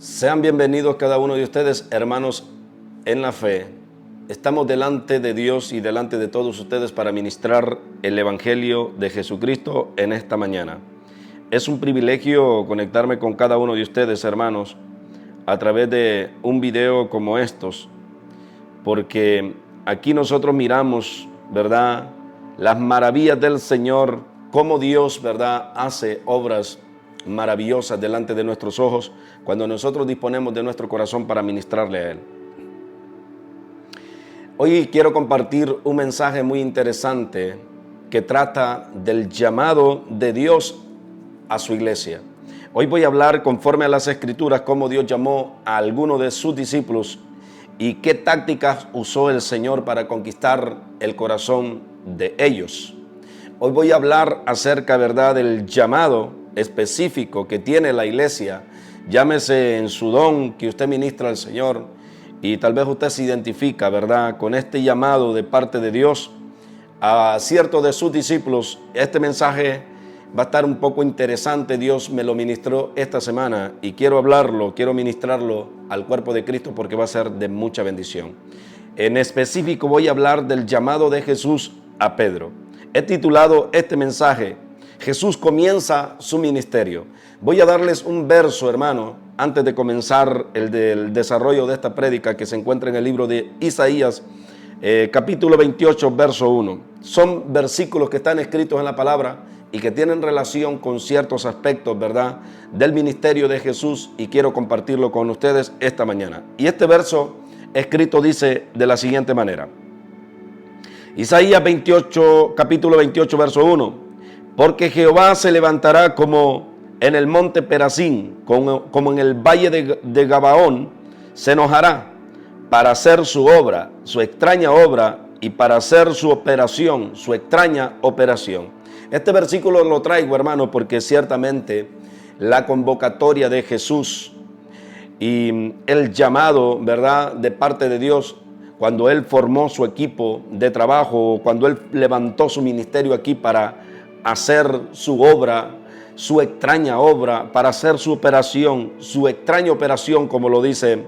Sean bienvenidos cada uno de ustedes, hermanos en la fe. Estamos delante de Dios y delante de todos ustedes para ministrar el Evangelio de Jesucristo en esta mañana. Es un privilegio conectarme con cada uno de ustedes, hermanos, a través de un video como estos, porque aquí nosotros miramos, ¿verdad?, las maravillas del Señor, cómo Dios, ¿verdad?, hace obras maravillosas delante de nuestros ojos cuando nosotros disponemos de nuestro corazón para ministrarle a Él. Hoy quiero compartir un mensaje muy interesante que trata del llamado de Dios a su iglesia. Hoy voy a hablar conforme a las Escrituras cómo Dios llamó a algunos de sus discípulos y qué tácticas usó el Señor para conquistar el corazón de ellos. Hoy voy a hablar acerca, ¿verdad?, del llamado específico que tiene la iglesia, llámese en su don que usted ministra al Señor, y tal vez usted se identifica, ¿verdad?, con este llamado de parte de Dios a ciertos de sus discípulos. Este mensaje va a estar un poco interesante. Dios me lo ministró esta semana y quiero hablarlo, quiero ministrarlo al cuerpo de Cristo porque va a ser de mucha bendición. En específico voy a hablar del llamado de Jesús a Pedro. He titulado este mensaje: Jesús comienza su ministerio. Voy a darles un verso, hermano, antes de comenzar el del desarrollo de esta prédica, que se encuentra en el libro de Isaías, capítulo 28, verso 1. Son versículos que están escritos en la palabra y que tienen relación con ciertos aspectos, ¿verdad?, del ministerio de Jesús, y quiero compartirlo con ustedes esta mañana. Y este verso escrito dice de la siguiente manera: Isaías 28, capítulo 28, verso 1. Porque Jehová se levantará como en el monte Perazín, como en el valle de Gabaón, se enojará para hacer su obra, su extraña obra, y para hacer su operación, su extraña operación. Este versículo lo traigo, hermano, porque ciertamente la convocatoria de Jesús y el llamado, ¿verdad?, de parte de Dios, cuando Él formó su equipo de trabajo, cuando Él levantó su ministerio aquí para hacer su obra, su extraña obra, para hacer su operación, su extraña operación, como lo dice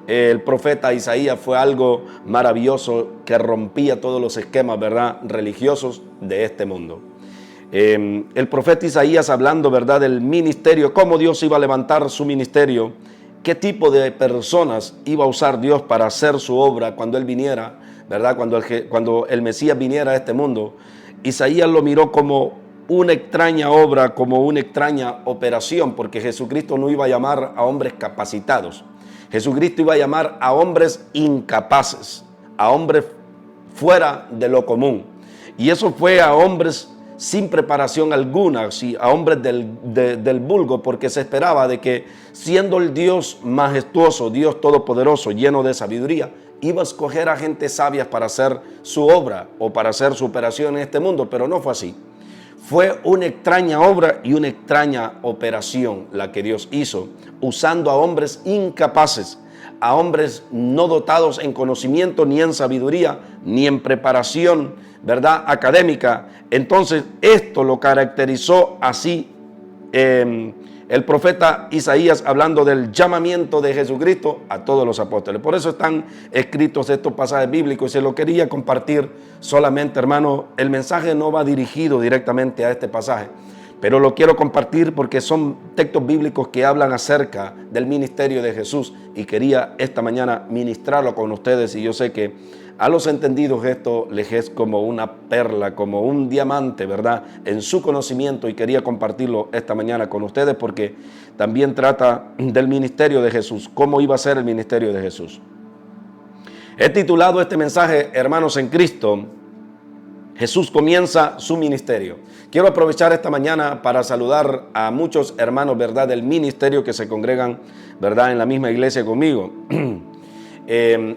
el profeta Isaías, fue algo maravilloso que rompía todos los esquemas, ¿verdad?, religiosos de este mundo. El profeta Isaías, hablando, ¿verdad?, del ministerio, cómo Dios iba a levantar su ministerio, qué tipo de personas iba a usar Dios para hacer su obra cuando Él viniera, ¿verdad?, cuando el Mesías viniera a este mundo. Isaías lo miró como una extraña obra, como una extraña operación, porque Jesucristo no iba a llamar a hombres capacitados. Jesucristo iba a llamar a hombres incapaces, a hombres fuera de lo común. Y eso fue a hombres sin preparación alguna, sí, a hombres del vulgo, porque se esperaba de que, siendo el Dios majestuoso, Dios todopoderoso, lleno de sabiduría, iba a escoger a gente sabia para hacer su obra o para hacer su operación en este mundo, pero no fue así. Fue una extraña obra y una extraña operación la que Dios hizo, usando a hombres incapaces, a hombres no dotados en conocimiento, ni en sabiduría, ni en preparación, ¿verdad?, académica. Entonces, esto lo caracterizó así el profeta Isaías, hablando del llamamiento de Jesucristo a todos los apóstoles. Por eso están escritos estos pasajes bíblicos y se lo quería compartir solamente, hermano. El mensaje no va dirigido directamente a este pasaje, pero lo quiero compartir porque son textos bíblicos que hablan acerca del ministerio de Jesús y quería esta mañana ministrarlo con ustedes, y yo sé que a los entendidos esto les es como una perla, como un diamante, ¿verdad?, en su conocimiento, y quería compartirlo esta mañana con ustedes porque también trata del ministerio de Jesús, cómo iba a ser el ministerio de Jesús. He titulado este mensaje: Hermanos en Cristo, Jesús comienza su ministerio. Quiero aprovechar esta mañana para saludar a muchos hermanos, ¿verdad?, del ministerio que se congregan, ¿verdad?, en la misma iglesia conmigo.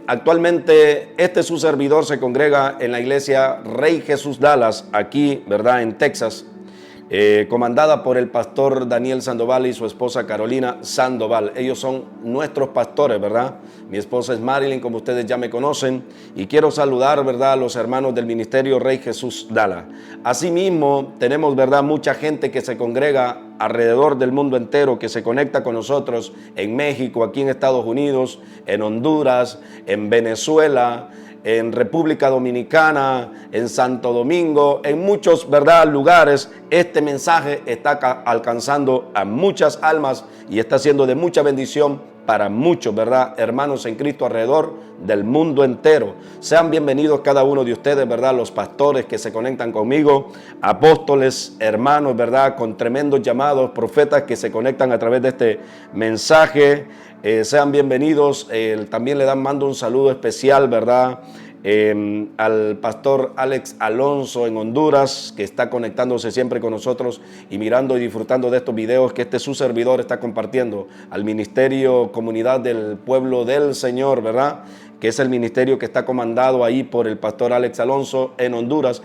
Actualmente su servidor se congrega en la iglesia Rey Jesús Dallas, aquí, ¿verdad?, en Texas, comandada por el pastor Daniel Sandoval y su esposa Carolina Sandoval. Ellos son nuestros pastores, ¿verdad? Mi esposa es Marilyn, como ustedes ya me conocen, y quiero saludar, ¿verdad?, a los hermanos del ministerio Rey Jesús Dallas. Asimismo, tenemos, ¿verdad?, mucha gente que se congrega alrededor del mundo entero que se conecta con nosotros en México, aquí en Estados Unidos, en Honduras, en Venezuela, en República Dominicana, en Santo Domingo, en muchos, ¿verdad?, lugares. Este mensaje está alcanzando a muchas almas y está siendo de mucha bendición para muchos, ¿verdad?, hermanos en Cristo alrededor del mundo entero. Sean bienvenidos cada uno de ustedes, ¿verdad?, los pastores que se conectan conmigo, apóstoles, hermanos, ¿verdad?, con tremendos llamados, profetas que se conectan a través de este mensaje. Sean bienvenidos. También mando un saludo especial, ¿verdad?, al pastor Alex Alonso en Honduras, que está conectándose siempre con nosotros y mirando y disfrutando de estos videos que su servidor está compartiendo, al Ministerio Comunidad del Pueblo del Señor, ¿verdad?, que es el ministerio que está comandado ahí por el pastor Alex Alonso en Honduras,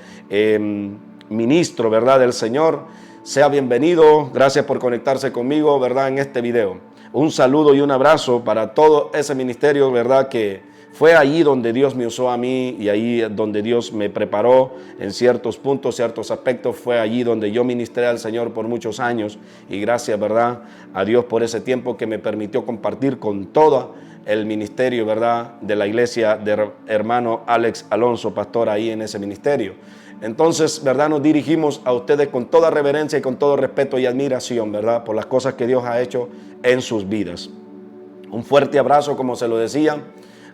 ministro, ¿verdad?, del Señor. Sea bienvenido, gracias por conectarse conmigo, ¿verdad?, en este video. Un saludo y un abrazo para todo ese ministerio, ¿verdad?, que fue allí donde Dios me usó a mí y ahí donde Dios me preparó en ciertos puntos, ciertos aspectos. Fue allí donde yo ministré al Señor por muchos años y gracias, ¿verdad?, a Dios por ese tiempo que me permitió compartir con todo el ministerio, ¿verdad?, de la iglesia de hermano Alex Alonso, pastor ahí en ese ministerio. Entonces, ¿verdad?, nos dirigimos a ustedes con toda reverencia y con todo respeto y admiración, ¿verdad?, por las cosas que Dios ha hecho en sus vidas. Un fuerte abrazo, como se lo decía,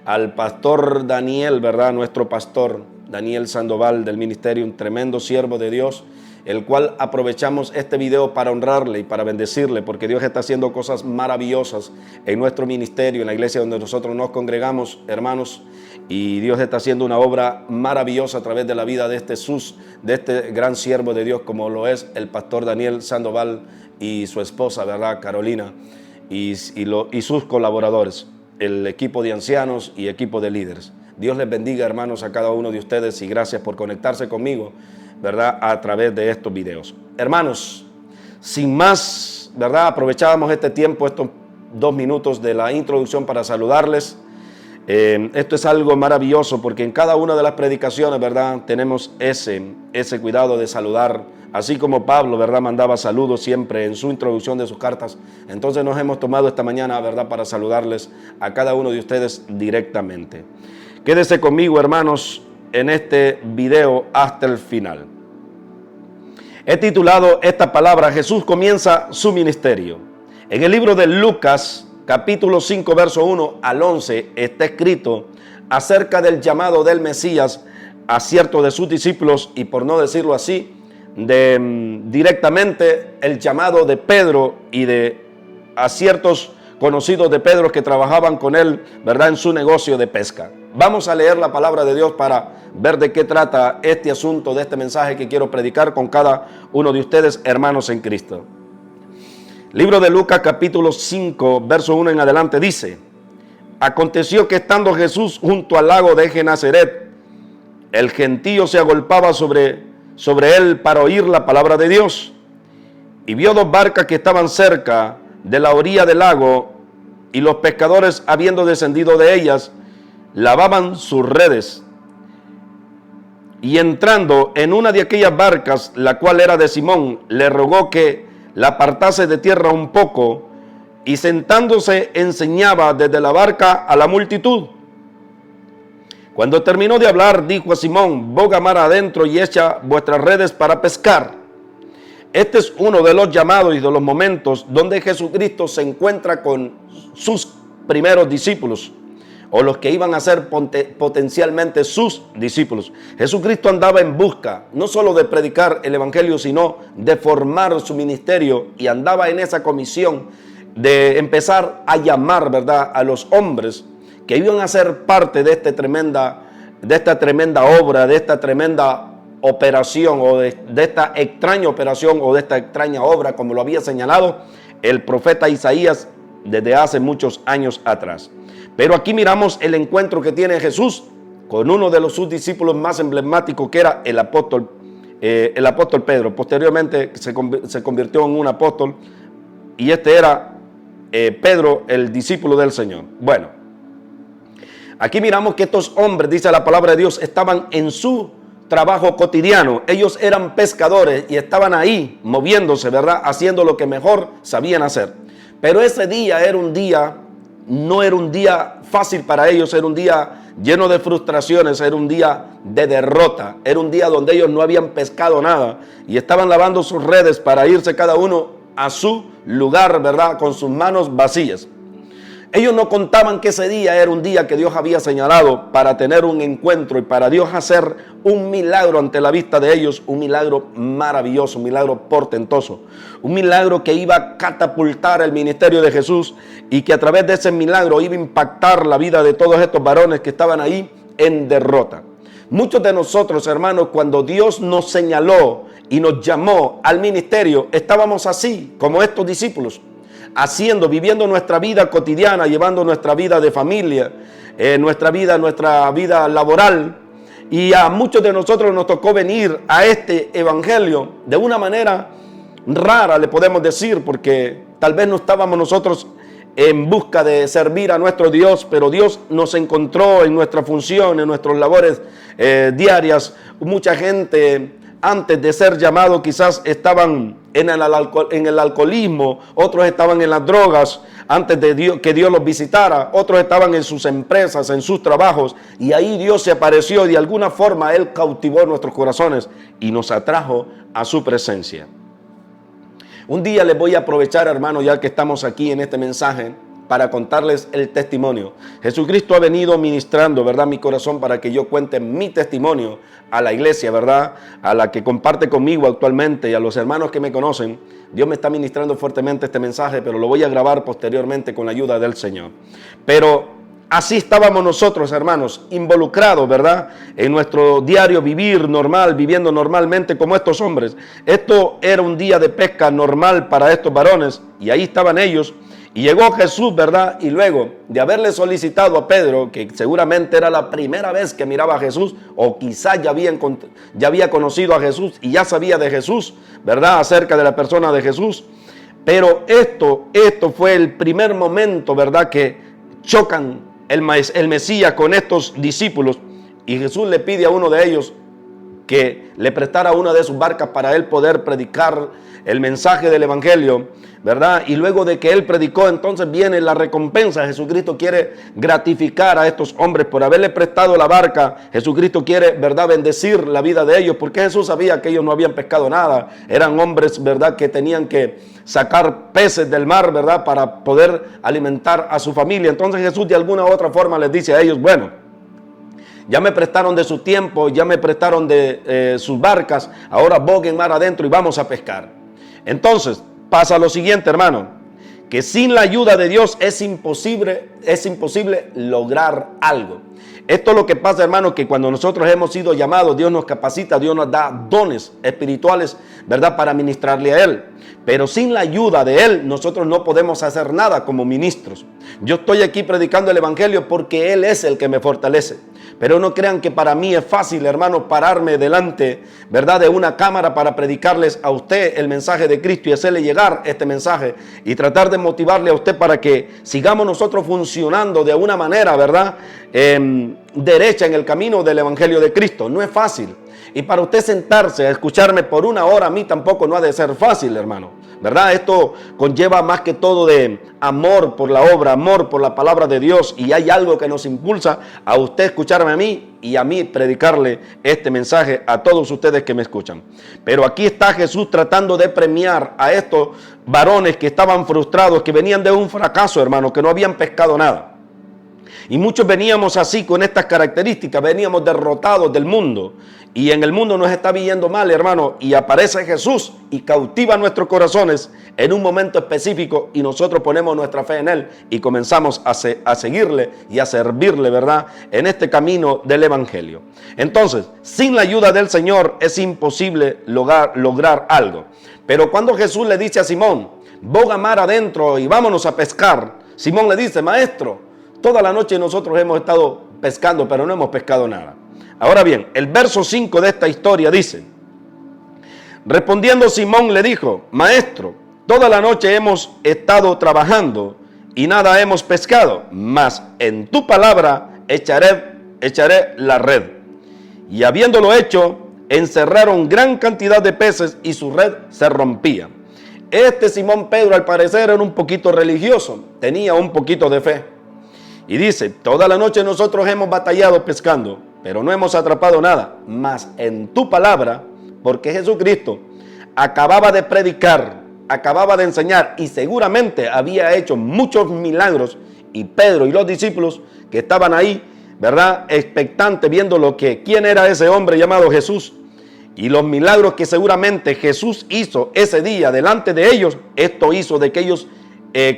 al pastor Daniel, ¿verdad?, nuestro pastor Daniel Sandoval del ministerio, un tremendo siervo de Dios, el cual aprovechamos este video para honrarle y para bendecirle, porque Dios está haciendo cosas maravillosas en nuestro ministerio, en la iglesia donde nosotros nos congregamos, hermanos, y Dios está haciendo una obra maravillosa a través de la vida de este gran siervo de Dios, como lo es el pastor Daniel Sandoval y su esposa, ¿verdad?, Carolina, y sus colaboradores, el equipo de ancianos y equipo de líderes. Dios les bendiga, hermanos, a cada uno de ustedes y gracias por conectarse conmigo, ¿verdad?, a través de estos videos. Hermanos, sin más, ¿verdad?, aprovechábamos este tiempo, estos 2 minutos de la introducción para saludarles. Esto es algo maravilloso porque en cada una de las predicaciones, ¿verdad?, tenemos ese cuidado de saludar, así como Pablo, ¿verdad?, mandaba saludos siempre en su introducción de sus cartas. Entonces nos hemos tomado esta mañana, ¿verdad?, para saludarles a cada uno de ustedes directamente. Quédese conmigo, hermanos, en este video hasta el final. He titulado esta palabra: Jesús comienza su ministerio. En el libro de Lucas, capítulo 5, verso 1 al 11, está escrito acerca del llamado del Mesías a ciertos de sus discípulos y, por no decirlo así, directamente el llamado de Pedro y a ciertos conocidos de Pedro que trabajaban con él, ¿verdad?, en su negocio de pesca. Vamos a leer la palabra de Dios para ver de qué trata este asunto de este mensaje que quiero predicar con cada uno de ustedes, hermanos en Cristo. Libro de Lucas, capítulo 5, verso 1 en adelante, dice: Aconteció que estando Jesús junto al lago de Genezaret, el gentío se agolpaba sobre él para oír la palabra de Dios. Y vio 2 barcas que estaban cerca de la orilla del lago, y los pescadores, habiendo descendido de ellas, lavaban sus redes. Y entrando en una de aquellas barcas, la cual era de Simón, le rogó que la apartase de tierra un poco, y sentándose enseñaba desde la barca a la multitud. Cuando terminó de hablar, dijo a Simón: boga mar adentro y echa vuestras redes para pescar. Este es uno de los llamados y de los momentos donde Jesucristo se encuentra con sus primeros discípulos, o los que iban a ser potencialmente sus discípulos. Jesucristo andaba en busca no solo de predicar el evangelio, sino de formar su ministerio, y andaba en esa comisión de empezar a llamar, ¿verdad?, a los hombres que iban a ser parte de esta tremenda obra, de esta tremenda operación, o de esta extraña operación, o de esta extraña obra, como lo había señalado el profeta Isaías desde hace muchos años atrás. Pero aquí miramos el encuentro que tiene Jesús con uno de sus discípulos más emblemáticos, que era el apóstol Pedro. Posteriormente se convirtió en un apóstol, y este era Pedro, el discípulo del Señor. Bueno, aquí miramos que estos hombres, dice la palabra de Dios, estaban en su trabajo cotidiano. Ellos eran pescadores y estaban ahí moviéndose, ¿verdad? Haciendo lo que mejor sabían hacer. Pero ese día era un día, no era un día fácil para ellos, era un día lleno de frustraciones, era un día de derrota, era un día donde ellos no habían pescado nada y estaban lavando sus redes para irse cada uno a su lugar, ¿verdad? Con sus manos vacías. Ellos no contaban que ese día era un día que Dios había señalado para tener un encuentro y para Dios hacer un milagro ante la vista de ellos, un milagro maravilloso, un milagro portentoso, un milagro que iba a catapultar el ministerio de Jesús y que a través de ese milagro iba a impactar la vida de todos estos varones que estaban ahí en derrota. Muchos de nosotros, hermanos, cuando Dios nos señaló y nos llamó al ministerio, estábamos así, como estos discípulos, viviendo nuestra vida cotidiana, llevando nuestra vida de familia, nuestra vida laboral. Y a muchos de nosotros nos tocó venir a este evangelio de una manera rara, le podemos decir, porque tal vez no estábamos nosotros en busca de servir a nuestro Dios, pero Dios nos encontró en nuestra función, en nuestras labores diarias. Mucha gente antes de ser llamados quizás estaban en el alcoholismo, otros estaban en las drogas antes de que Dios los visitara, otros estaban en sus empresas, en sus trabajos, y ahí Dios se apareció y de alguna forma Él cautivó nuestros corazones y nos atrajo a su presencia. Un día les voy a aprovechar, hermanos, ya que estamos aquí en este mensaje, para contarles el testimonio. Jesucristo ha venido ministrando, ¿verdad?, mi corazón para que yo cuente mi testimonio a la iglesia, ¿verdad?, a la que comparte conmigo actualmente y a los hermanos que me conocen. Dios me está ministrando fuertemente este mensaje, pero lo voy a grabar posteriormente con la ayuda del Señor. Pero así estábamos nosotros, hermanos, involucrados, ¿verdad?, en nuestro diario vivir normal, viviendo normalmente como estos hombres. Esto era un día de pesca normal para estos varones y ahí estaban ellos. Y llegó Jesús, ¿verdad? Y luego de haberle solicitado a Pedro, que seguramente era la primera vez que miraba a Jesús, o quizás ya había conocido a Jesús y ya sabía de Jesús, ¿verdad?, acerca de la persona de Jesús. Pero esto fue el primer momento, ¿verdad?, que chocan el Mesías con estos discípulos. Y Jesús le pide a uno de ellos que le prestara una de sus barcas para él poder predicar el mensaje del evangelio, ¿verdad? Y luego de que él predicó, entonces viene la recompensa. Jesucristo quiere gratificar a estos hombres por haberle prestado la barca. Jesucristo quiere, ¿verdad?, bendecir la vida de ellos, porque Jesús sabía que ellos no habían pescado nada. Eran hombres, ¿verdad?, que tenían que sacar peces del mar, ¿verdad?, para poder alimentar a su familia. Entonces Jesús de alguna u otra forma les dice a ellos, bueno, ya me prestaron de su tiempo, ya me prestaron de sus barcas, ahora boguen mar adentro y vamos a pescar. Entonces pasa lo siguiente, hermano, que sin la ayuda de Dios es imposible lograr algo. Esto es lo que pasa, hermano, que cuando nosotros hemos sido llamados, Dios nos capacita, Dios nos da dones espirituales, ¿verdad?, para ministrarle a Él. Pero sin la ayuda de Él, nosotros no podemos hacer nada como ministros. Yo estoy aquí predicando el evangelio porque Él es el que me fortalece. Pero no crean que para mí es fácil, hermano, pararme delante, ¿verdad?, de una cámara para predicarles a usted el mensaje de Cristo y hacerle llegar este mensaje y tratar de motivarle a usted para que sigamos nosotros funcionando de una manera, ¿verdad?, derecha en el camino del evangelio de Cristo. No es fácil. Y para usted sentarse a escucharme por una hora, a mí tampoco no ha de ser fácil, hermano, ¿verdad? Esto conlleva más que todo de amor por la obra, amor por la palabra de Dios, y hay algo que nos impulsa a usted escucharme a mí y a mí predicarle este mensaje a todos ustedes que me escuchan. Pero aquí está Jesús tratando de premiar a estos varones que estaban frustrados, que venían de un fracaso, hermano, que no habían pescado nada. Y muchos veníamos así, con estas características, veníamos derrotados del mundo. Y en el mundo nos está yendo mal, hermano. Y aparece Jesús y cautiva nuestros corazones en un momento específico. Y nosotros ponemos nuestra fe en Él y comenzamos a seguirle y a servirle, ¿verdad?, en este camino del evangelio. Entonces, sin la ayuda del Señor es imposible lograr algo. Pero cuando Jesús le dice a Simón, boga mar adentro y vámonos a pescar, Simón le dice, maestro, toda la noche nosotros hemos estado pescando, pero no hemos pescado nada. Ahora bien, el verso 5 de esta historia dice, respondiendo Simón le dijo, maestro, toda la noche hemos estado trabajando y nada hemos pescado, mas en tu palabra echaré la red. Y habiéndolo hecho, encerraron gran cantidad de peces y su red se rompía. Este Simón Pedro al parecer era un poquito religioso, tenía un poquito de fe. Y dice, toda la noche nosotros hemos batallado pescando, pero no hemos atrapado nada. Mas en tu palabra, porque Jesucristo acababa de predicar, acababa de enseñar y seguramente había hecho muchos milagros, y Pedro y los discípulos que estaban ahí, ¿verdad?, expectantes viendo quién era ese hombre llamado Jesús y los milagros que seguramente Jesús hizo ese día delante de ellos. Esto hizo de que ellos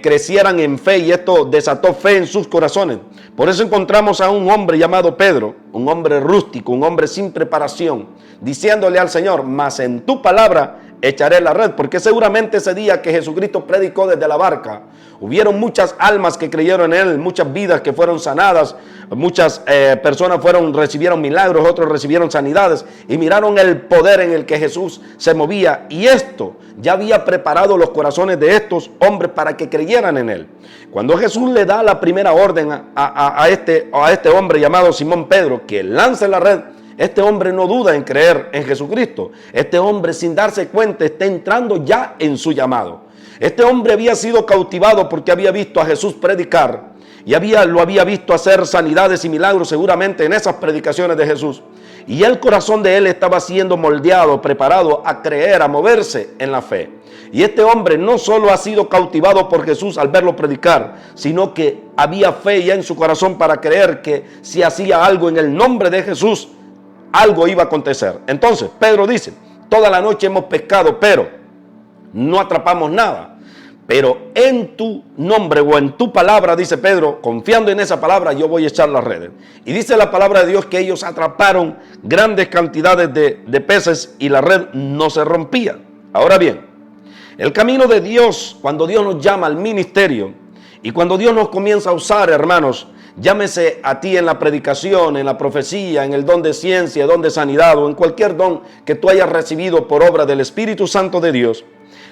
crecieran en fe, y esto desató fe en sus corazones. Por eso encontramos a un hombre llamado Pedro, un hombre rústico, un hombre sin preparación, diciéndole al Señor, mas en tu palabra echaré la red, porque seguramente ese día que Jesucristo predicó desde la barca, hubieron muchas almas que creyeron en él, muchas vidas que fueron sanadas, muchas personas recibieron milagros, otros recibieron sanidades y miraron el poder en el que Jesús se movía, y esto ya había preparado los corazones de estos hombres para que creyeran en él. Cuando Jesús le da la primera orden a este hombre llamado Simón Pedro, que lance la red, este hombre no duda en creer en Jesucristo. Este hombre, sin darse cuenta, está entrando ya en su llamado. Este hombre había sido cautivado porque había visto a Jesús predicar y lo había visto hacer sanidades y milagros seguramente en esas predicaciones de Jesús. Y el corazón de él estaba siendo moldeado, preparado a creer, a moverse en la fe. Y este hombre no solo ha sido cautivado por Jesús al verlo predicar, sino que había fe ya en su corazón para creer que si hacía algo en el nombre de Jesús, algo iba a acontecer. Entonces Pedro dice, toda la noche hemos pescado, pero no atrapamos nada. Pero en tu nombre o en tu palabra, dice Pedro, confiando en esa palabra, yo voy a echar las redes. Y dice la palabra de Dios que ellos atraparon grandes cantidades de peces y la red no se rompía. Ahora bien, el camino de Dios, cuando Dios nos llama al ministerio y cuando Dios nos comienza a usar, hermanos, llámese a ti en la predicación, en la profecía, en el don de ciencia, don de sanidad o en cualquier don que tú hayas recibido por obra del Espíritu Santo de Dios,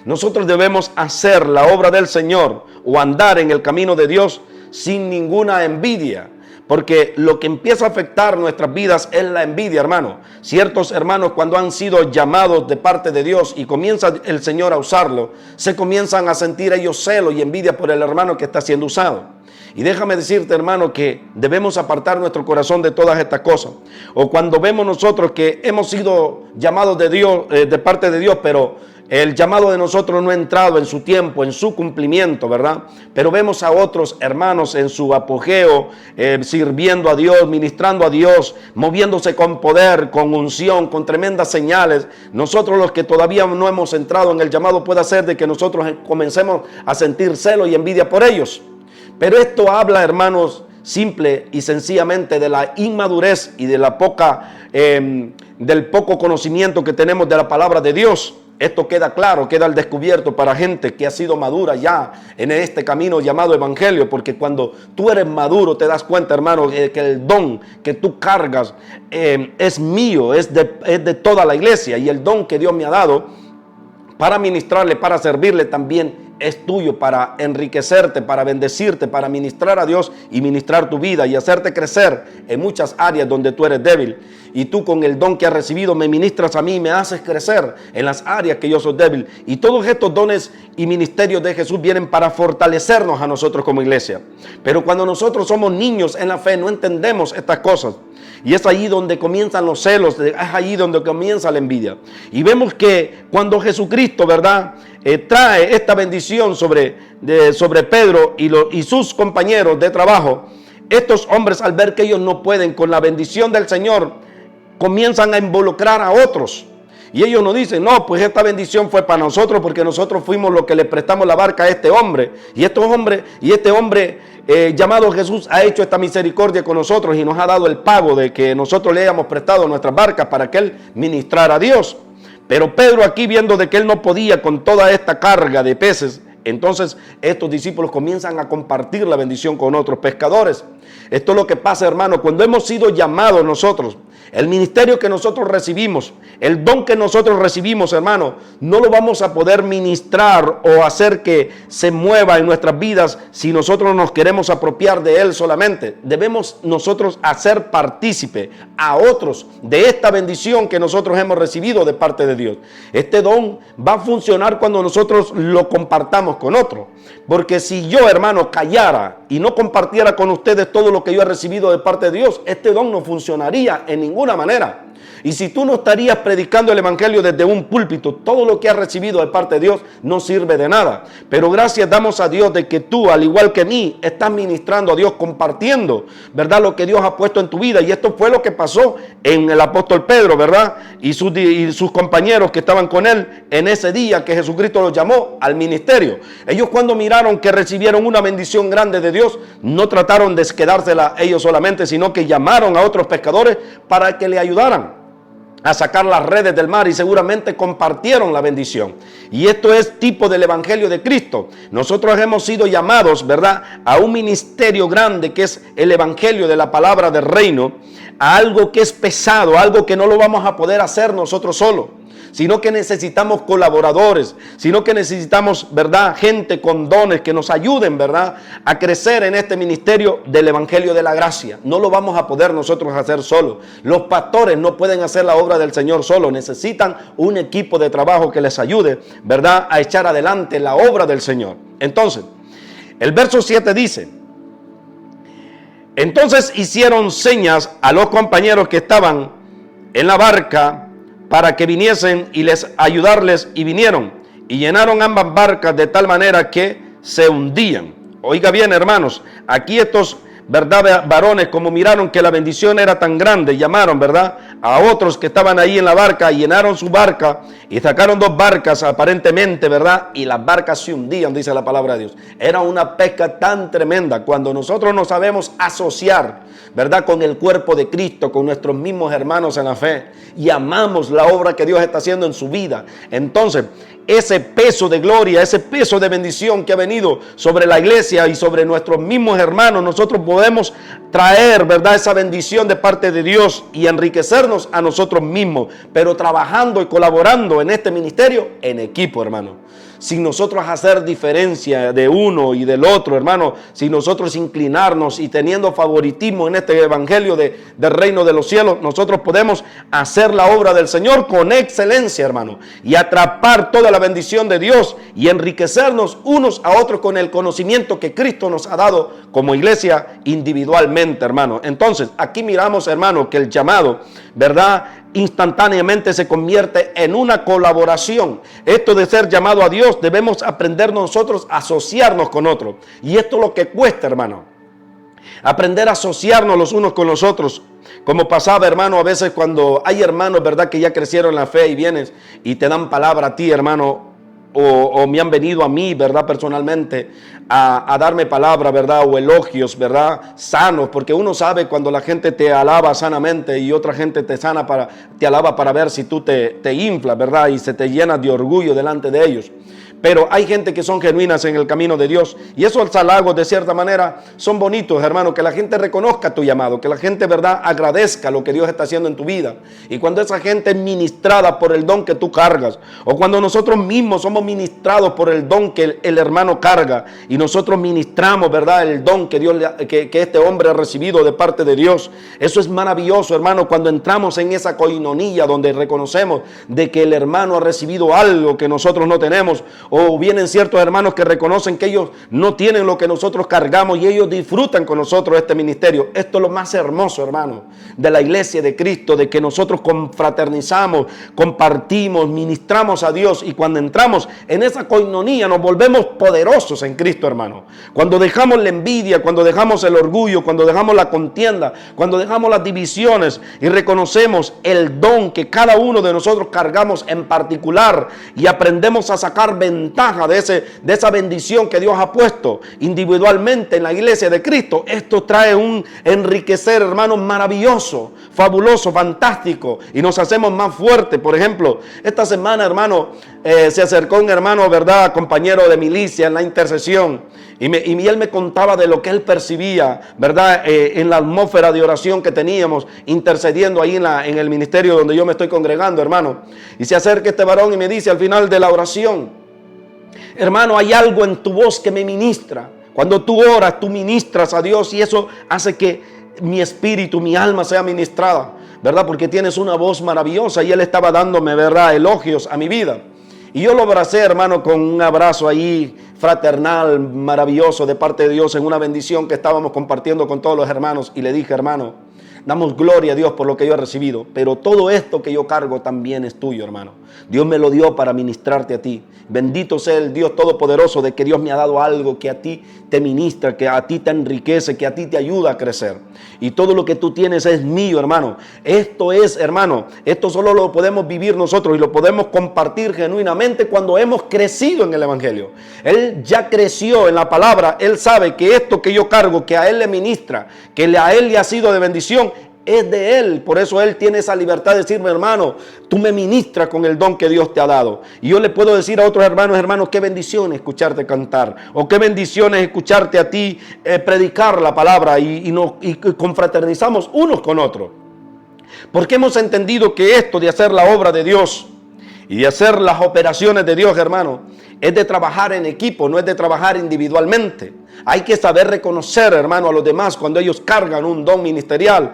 nosotros debemos hacer la obra del Señor o andar en el camino de Dios sin ninguna envidia. Porque lo que empieza a afectar nuestras vidas es la envidia, hermano. Ciertos hermanos, cuando han sido llamados de parte de Dios y comienza el Señor a usarlo, se comienzan a sentir ellos celos y envidia por el hermano que está siendo usado. Y déjame decirte, hermano, que debemos apartar nuestro corazón de todas estas cosas. O cuando vemos nosotros que hemos sido llamados de Dios, de parte de Dios, pero el llamado de nosotros no ha entrado en su tiempo, en su cumplimiento, ¿verdad? Pero vemos a otros hermanos en su apogeo, sirviendo a Dios, ministrando a Dios, moviéndose con poder, con unción, con tremendas señales. Nosotros, los que todavía no hemos entrado en el llamado, puede ser de que nosotros comencemos a sentir celo y envidia por ellos. Pero esto habla, hermanos, simple y sencillamente de la inmadurez y de del poco conocimiento que tenemos de la palabra de Dios. Esto queda claro, queda al descubierto para gente que ha sido madura ya en este camino llamado evangelio, porque cuando tú eres maduro te das cuenta, hermano, que el don que tú cargas es mío, es de toda la iglesia, y el don que Dios me ha dado para ministrarle, para servirle también es tuyo, para enriquecerte, para bendecirte, para ministrar a Dios y ministrar tu vida y hacerte crecer en muchas áreas donde tú eres débil. Y tú, con el don que has recibido, me ministras a mí y me haces crecer en las áreas que yo soy débil. Y todos estos dones y ministerios de Jesús vienen para fortalecernos a nosotros como iglesia. Pero cuando nosotros somos niños en la fe, no entendemos estas cosas. Y es ahí donde comienzan los celos, es ahí donde comienza la envidia. Y vemos que cuando Jesucristo, ¿verdad?, trae esta bendición sobre Pedro y sus compañeros de trabajo, estos hombres, al ver que ellos no pueden con la bendición del Señor, comienzan a involucrar a otros. Y ellos nos dicen, no, pues esta bendición fue para nosotros porque nosotros fuimos los que le prestamos la barca a este hombre. Y este hombre llamado Jesús ha hecho esta misericordia con nosotros y nos ha dado el pago de que nosotros le hayamos prestado nuestras barcas para que él ministrara a Dios. Pero Pedro, aquí viendo de que él no podía con toda esta carga de peces, entonces estos discípulos comienzan a compartir la bendición con otros pescadores. Esto es lo que pasa, hermano, cuando hemos sido llamados nosotros. El ministerio que nosotros recibimos, el don que nosotros recibimos, hermano, no lo vamos a poder ministrar o hacer que se mueva en nuestras vidas si nosotros nos queremos apropiar de él solamente. Debemos nosotros hacer partícipe a otros de esta bendición que nosotros hemos recibido de parte de Dios. Este don va a funcionar cuando nosotros lo compartamos con otros. Porque si yo, hermano, callara y no compartiera con ustedes todo lo que yo he recibido de parte de Dios, este don no funcionaría en ninguna manera. Y si tú no estarías predicando el evangelio desde un púlpito, todo lo que has recibido de parte de Dios no sirve de nada. Pero gracias damos a Dios de que tú, al igual que mí, estás ministrando a Dios, compartiendo, ¿verdad?, lo que Dios ha puesto en tu vida. Y esto fue lo que pasó en el apóstol Pedro, ¿verdad? Y sus compañeros que estaban con él en ese día que Jesucristo los llamó al ministerio. Ellos, cuando miraron que recibieron una bendición grande de Dios, no trataron de quedársela ellos solamente, sino que llamaron a otros pescadores para que le ayudaran a sacar las redes del mar, y seguramente compartieron la bendición. Y esto es tipo del evangelio de Cristo. Nosotros hemos sido llamados, ¿verdad?, a un ministerio grande que es el evangelio de la palabra del reino, a algo que es pesado, algo que no lo vamos a poder hacer nosotros solos, sino que necesitamos colaboradores, sino que necesitamos, ¿verdad?, gente con dones que nos ayuden, ¿verdad?, a crecer en este ministerio del evangelio de la gracia. No lo vamos a poder nosotros hacer solos. Los pastores no pueden hacer la obra del Señor solos. Necesitan un equipo de trabajo que les ayude, ¿verdad?, a echar adelante la obra del Señor. Entonces, el verso 7 dice: entonces hicieron señas a los compañeros que estaban en la barca para que viniesen y les ayudarles, y vinieron y llenaron ambas barcas de tal manera que se hundían. Oiga bien, hermanos, aquí estos, ¿verdad?, varones, como miraron que la bendición era tan grande, llamaron, ¿verdad?, a otros que estaban ahí en la barca, llenaron su barca y sacaron 2 barcas aparentemente, ¿verdad?, y las barcas se hundían, dice la palabra de Dios. Era una pesca tan tremenda. Cuando nosotros nos sabemos asociar, ¿verdad?, con el cuerpo de Cristo, con nuestros mismos hermanos en la fe, y amamos la obra que Dios está haciendo en su vida, entonces ese peso de gloria, ese peso de bendición que ha venido sobre la iglesia y sobre nuestros mismos hermanos, nosotros podemos traer, ¿verdad?, esa bendición de parte de Dios y enriquecernos a nosotros mismos, pero trabajando y colaborando en este ministerio en equipo, hermano. Sin nosotros hacer diferencia de uno y del otro, hermano, sin nosotros inclinarnos y teniendo favoritismo en este evangelio del reino de los cielos, nosotros podemos hacer la obra del Señor con excelencia, hermano, y atrapar toda la bendición de Dios y enriquecernos unos a otros con el conocimiento que Cristo nos ha dado como iglesia individualmente, hermano. Entonces, aquí miramos, hermano, que el llamado, ¿verdad?, instantáneamente se convierte en una colaboración. Esto de ser llamado a Dios, debemos aprender nosotros a asociarnos con otros. Y esto es lo que cuesta, hermano. Aprender a asociarnos los unos con los otros. Como pasaba, hermano, a veces cuando hay hermanos, ¿verdad?, que ya crecieron en la fe y vienes y te dan palabra a ti, hermano, o me han venido a mí, ¿verdad?, personalmente a darme palabra, ¿verdad?, o elogios, ¿verdad?, sanos, porque uno sabe cuando la gente te alaba sanamente y otra gente te alaba para ver si tú te inflas, ¿verdad?, y se te llena de orgullo delante de ellos. Pero hay gente que son genuinas en el camino de Dios, y esos halagos de cierta manera son bonitos, hermano, que la gente reconozca tu llamado, que la gente, ¿verdad?, agradezca lo que Dios está haciendo en tu vida. Y cuando esa gente es ministrada por el don que tú cargas, o cuando nosotros mismos somos ministrados por el don que el hermano carga, y nosotros ministramos, ¿verdad?, el don que este hombre ha recibido de parte de Dios, eso es maravilloso, hermano, cuando entramos en esa coinonía donde reconocemos de que el hermano ha recibido algo que nosotros no tenemos. O vienen ciertos hermanos que reconocen que ellos no tienen lo que nosotros cargamos y ellos disfrutan con nosotros este ministerio. Esto es lo más hermoso, hermano, de la iglesia de Cristo, de que nosotros confraternizamos, compartimos, ministramos a Dios, y cuando entramos en esa coinonía nos volvemos poderosos en Cristo, hermano. Cuando dejamos la envidia, cuando dejamos el orgullo, cuando dejamos la contienda, cuando dejamos las divisiones y reconocemos el don que cada uno de nosotros cargamos en particular y aprendemos a sacar ventaja ventaja de esa bendición que Dios ha puesto individualmente en la iglesia de Cristo, esto trae un enriquecer, hermano, maravilloso, fabuloso, fantástico, y nos hacemos más fuertes. Por ejemplo, esta semana, hermano, se acercó un hermano, ¿verdad?, compañero de milicia en la intercesión, y él me contaba de lo que él percibía, ¿verdad?, en la atmósfera de oración que teníamos, intercediendo ahí en el ministerio donde yo me estoy congregando, hermano. Y se acerca este varón y me dice al final de la oración: hermano, hay algo en tu voz que me ministra. Cuando tú oras, tú ministras a Dios, y eso hace que mi espíritu, mi alma sea ministrada, ¿verdad? Porque tienes una voz maravillosa. Y él estaba dándome, ¿verdad?, elogios a mi vida. Y yo lo abracé, hermano, con un abrazo ahí fraternal, maravilloso de parte de Dios, en una bendición que estábamos compartiendo con todos los hermanos. Y le dije: hermano, damos gloria a Dios por lo que yo he recibido, pero todo esto que yo cargo también es tuyo, hermano. Dios me lo dio para ministrarte a ti. Bendito sea el Dios Todopoderoso de que Dios me ha dado algo que a ti te ministra, que a ti te enriquece, que a ti te ayuda a crecer. Y todo lo que tú tienes es mío, hermano. Esto es, hermano, esto solo lo podemos vivir nosotros y lo podemos compartir genuinamente cuando hemos crecido en el Evangelio. Él ya creció en la palabra. Él sabe que esto que yo cargo, que a Él le ministra, que a Él le ha sido de bendición, es de Él. Por eso Él tiene esa libertad de decirme: hermano, tú me ministras con el don que Dios te ha dado. Y yo le puedo decir a otros hermanos: qué bendición escucharte cantar, o qué bendición es escucharte a ti predicar la palabra, y confraternizamos unos con otros. Porque hemos entendido que esto de hacer la obra de Dios y de hacer las operaciones de Dios, hermano, es de trabajar en equipo, no es de trabajar individualmente. Hay que saber reconocer, hermano, a los demás cuando ellos cargan un don ministerial,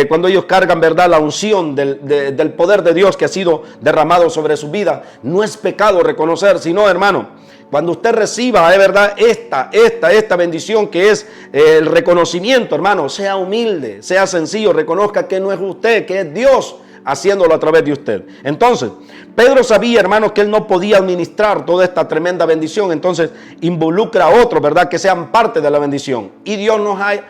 cuando ellos cargan, ¿verdad?, la unción del poder de Dios que ha sido derramado sobre su vida. No es pecado reconocer, sino, hermano, cuando usted reciba, verdad, esta bendición que es el reconocimiento, hermano, sea humilde, sea sencillo, reconozca que no es usted, que es Dios haciéndolo a través de usted. Entonces, Pedro sabía, hermanos, que él no podía administrar toda esta tremenda bendición. Entonces, involucra a otros, ¿verdad?, que sean parte de la bendición. Y Dios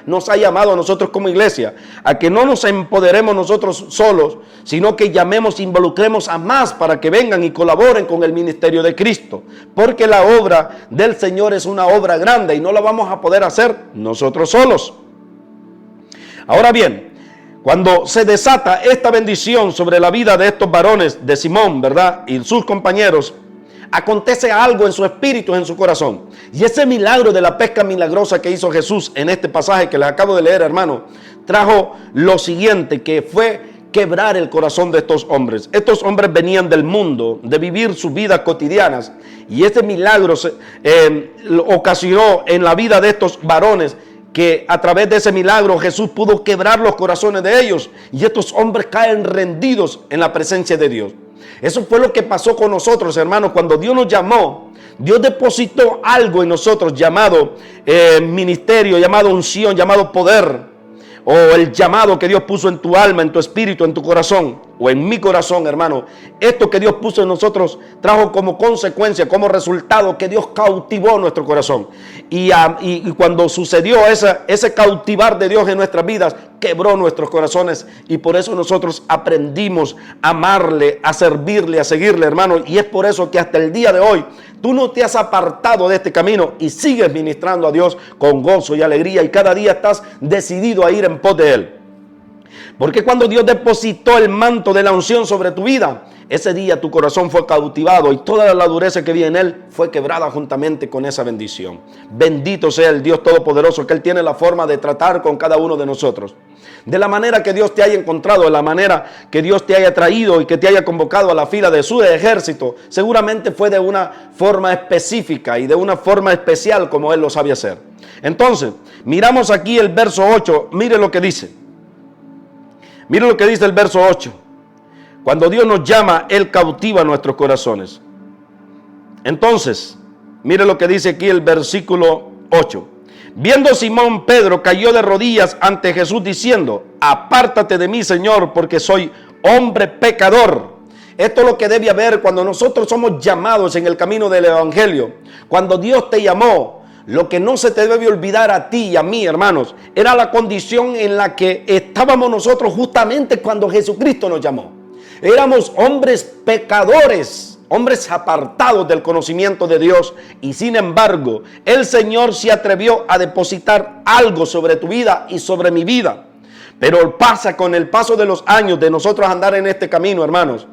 nos ha llamado a nosotros como iglesia a que no nos empoderemos nosotros solos, sino que llamemos, involucremos a más para que vengan y colaboren con el ministerio de Cristo. Porque la obra del Señor es una obra grande y no la vamos a poder hacer nosotros solos. Ahora bien, cuando se desata esta bendición sobre la vida de estos varones, de Simón, ¿verdad?, y sus compañeros, acontece algo en su espíritu, en su corazón. Y ese milagro de la pesca milagrosa que hizo Jesús en este pasaje que les acabo de leer, hermano, trajo lo siguiente, que fue quebrar el corazón de estos hombres. Estos hombres venían del mundo, de vivir sus vidas cotidianas, y este milagro ocasionó en la vida de estos varones que a través de ese milagro Jesús pudo quebrar los corazones de ellos, y estos hombres caen rendidos en la presencia de Dios. Eso fue lo que pasó con nosotros, hermanos. Cuando Dios nos llamó, Dios depositó algo en nosotros llamado ministerio, llamado unción, llamado poder, o el llamado que Dios puso en tu alma, en tu espíritu, en tu corazón, o en mi corazón, hermano. Esto que Dios puso en nosotros trajo como consecuencia, como resultado, que Dios cautivó nuestro corazón. Y cuando sucedió ese cautivar de Dios en nuestras vidas, quebró nuestros corazones, y por eso nosotros aprendimos a amarle, a servirle, a seguirle, hermano. Y es por eso que hasta el día de hoy tú no te has apartado de este camino y sigues ministrando a Dios con gozo y alegría, y cada día estás decidido a ir en pos de Él. Porque cuando Dios depositó el manto de la unción sobre tu vida, ese día tu corazón fue cautivado, y toda la dureza que había en él fue quebrada juntamente con esa bendición. Bendito sea el Dios Todopoderoso, que Él tiene la forma de tratar con cada uno de nosotros. De la manera que Dios te haya encontrado, de la manera que Dios te haya traído y que te haya convocado a la fila de su ejército, seguramente fue de una forma específica y de una forma especial como Él lo sabe hacer. Entonces, miramos aquí el verso 8, mire lo que dice. Mire lo que dice el verso 8. Cuando Dios nos llama, Él cautiva nuestros corazones. Entonces, mire lo que dice aquí el versículo 8. Viendo Simón, Pedro cayó de rodillas ante Jesús diciendo: apártate de mí, Señor, porque soy hombre pecador. Esto es lo que debe haber cuando nosotros somos llamados en el camino del Evangelio. Cuando Dios te llamó, lo que no se te debe olvidar a ti y a mí, hermanos, era la condición en la que estábamos nosotros justamente cuando Jesucristo nos llamó. Éramos hombres pecadores, hombres apartados del conocimiento de Dios, y sin embargo, el Señor se atrevió a depositar algo sobre tu vida y sobre mi vida. Pero pasa con el paso de los años de nosotros andar en este camino, hermanos,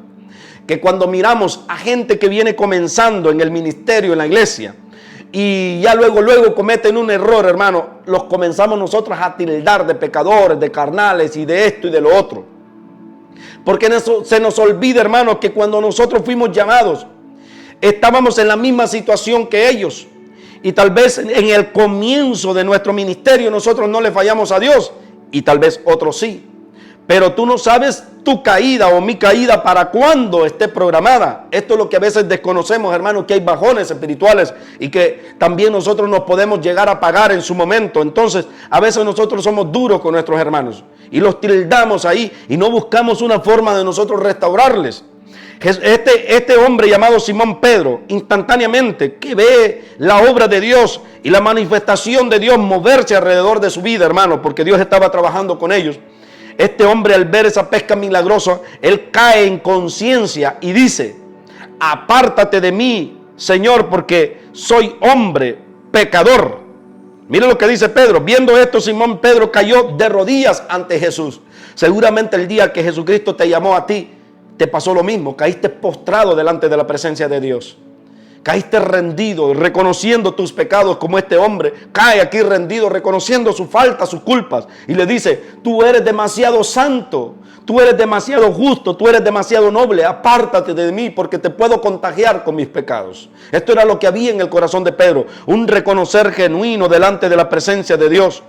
que cuando miramos a gente que viene comenzando en el ministerio, en la iglesia, y ya luego cometen un error, hermano, los comenzamos nosotros a tildar de pecadores, de carnales y de esto y de lo otro. Porque en eso se nos olvida, hermano, que cuando nosotros fuimos llamados, estábamos en la misma situación que ellos. Y tal vez en el comienzo de nuestro ministerio nosotros no le fallamos a Dios, y tal vez otros sí. Pero tú no sabes tu caída o mi caída para cuándo esté programada. Esto es lo que a veces desconocemos, hermanos, que hay bajones espirituales y que también nosotros nos podemos llegar a pagar en su momento. Entonces, a veces nosotros somos duros con nuestros hermanos y los tildamos ahí y no buscamos una forma de nosotros restaurarles. Este hombre llamado Simón Pedro, instantáneamente que ve la obra de Dios y la manifestación de Dios moverse alrededor de su vida, hermano, porque Dios estaba trabajando con ellos. Este hombre, al ver esa pesca milagrosa, él cae en conciencia y dice: apártate de mí, Señor, porque soy hombre pecador. Mira lo que dice Pedro. Viendo esto, Simón Pedro cayó de rodillas ante Jesús. Seguramente el día que Jesucristo te llamó a ti, te pasó lo mismo. Caíste postrado delante de la presencia de Dios. Caíste rendido, reconociendo tus pecados, como este hombre cae aquí rendido, reconociendo su falta, sus culpas. Y le dice: tú eres demasiado santo, tú eres demasiado justo, tú eres demasiado noble. Apártate de mí porque te puedo contagiar con mis pecados. Esto era lo que había en el corazón de Pedro. Un reconocer genuino delante de la presencia de Dios.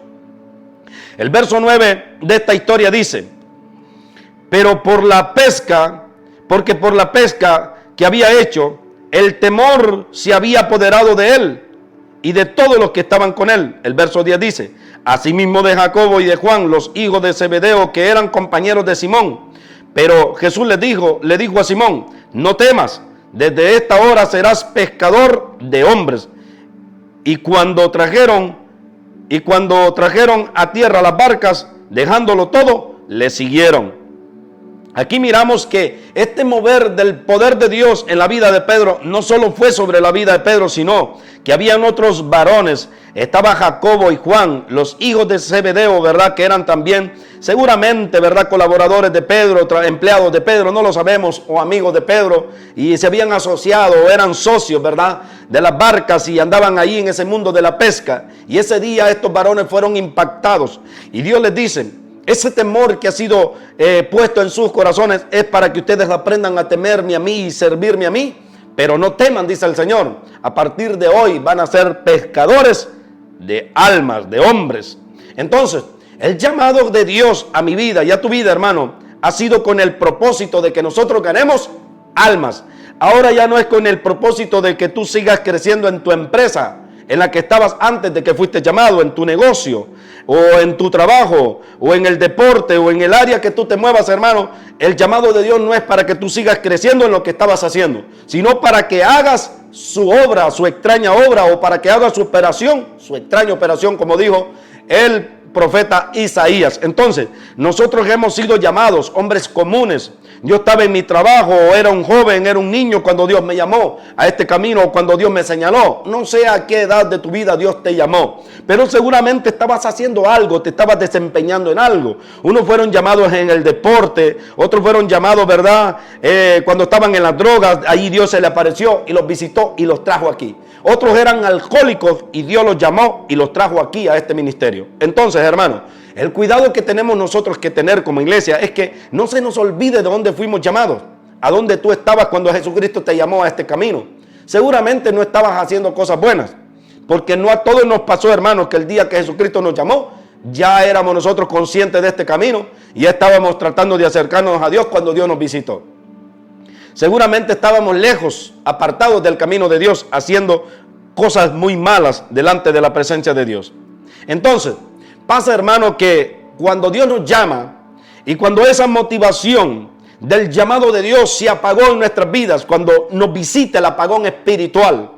El verso 9 de esta historia dice: pero porque por la pesca que había hecho, el temor se había apoderado de él y de todos los que estaban con él. El verso 10 dice: asimismo de Jacobo y de Juan, los hijos de Zebedeo, que eran compañeros de Simón. Pero Jesús le dijo a Simón: no temas, desde esta hora serás pescador de hombres. Y cuando trajeron a tierra las barcas, dejándolo todo, le siguieron. Aquí miramos que este mover del poder de Dios en la vida de Pedro no solo fue sobre la vida de Pedro, sino que habían otros varones. Estaba Jacobo y Juan, los hijos de Zebedeo, ¿verdad? Que eran también seguramente, ¿verdad?, colaboradores de Pedro, empleados de Pedro, no lo sabemos, o amigos de Pedro, y se habían asociado o eran socios, ¿verdad?, de las barcas y andaban ahí en ese mundo de la pesca. Y ese día estos varones fueron impactados y Dios les dice: ese temor que ha sido puesto en sus corazones es para que ustedes aprendan a temerme a mí y servirme a mí. Pero no teman, dice el Señor. A partir de hoy van a ser pescadores de almas, de hombres. Entonces, el llamado de Dios a mi vida y a tu vida, hermano, ha sido con el propósito de que nosotros ganemos almas. Ahora ya no es con el propósito de que tú sigas creciendo en tu empresa, en la que estabas antes de que fuiste llamado, en tu negocio, o en tu trabajo, o en el deporte, o en el área que tú te muevas, hermano. El llamado de Dios no es para que tú sigas creciendo en lo que estabas haciendo, sino para que hagas su obra, su extraña obra, o para que hagas su extraña operación, como dijo el profeta Isaías. Entonces, nosotros hemos sido llamados hombres comunes. Yo estaba en mi trabajo, o era un joven, era un niño cuando Dios me llamó a este camino, o cuando Dios me señaló. No sé a qué edad de tu vida Dios te llamó, pero seguramente estabas haciendo algo, te estabas desempeñando en algo. Unos fueron llamados en el deporte, otros fueron llamados, ¿verdad?, cuando estaban en las drogas. Ahí Dios se le apareció y los visitó y los trajo aquí. Otros eran alcohólicos y Dios los llamó y los trajo aquí a este ministerio. Entonces, hermano, el cuidado que tenemos nosotros que tener como iglesia es que no se nos olvide de dónde fuimos llamados, a dónde tú estabas cuando Jesucristo te llamó a este camino. Seguramente no estabas haciendo cosas buenas, porque no a todos nos pasó, hermanos, que el día que Jesucristo nos llamó, ya éramos nosotros conscientes de este camino y ya estábamos tratando de acercarnos a Dios cuando Dios nos visitó. Seguramente estábamos lejos, apartados del camino de Dios, haciendo cosas muy malas delante de la presencia de Dios. Entonces, pasa, hermano, que cuando Dios nos llama y cuando esa motivación del llamado de Dios se apagó en nuestras vidas, cuando nos visita el apagón espiritual,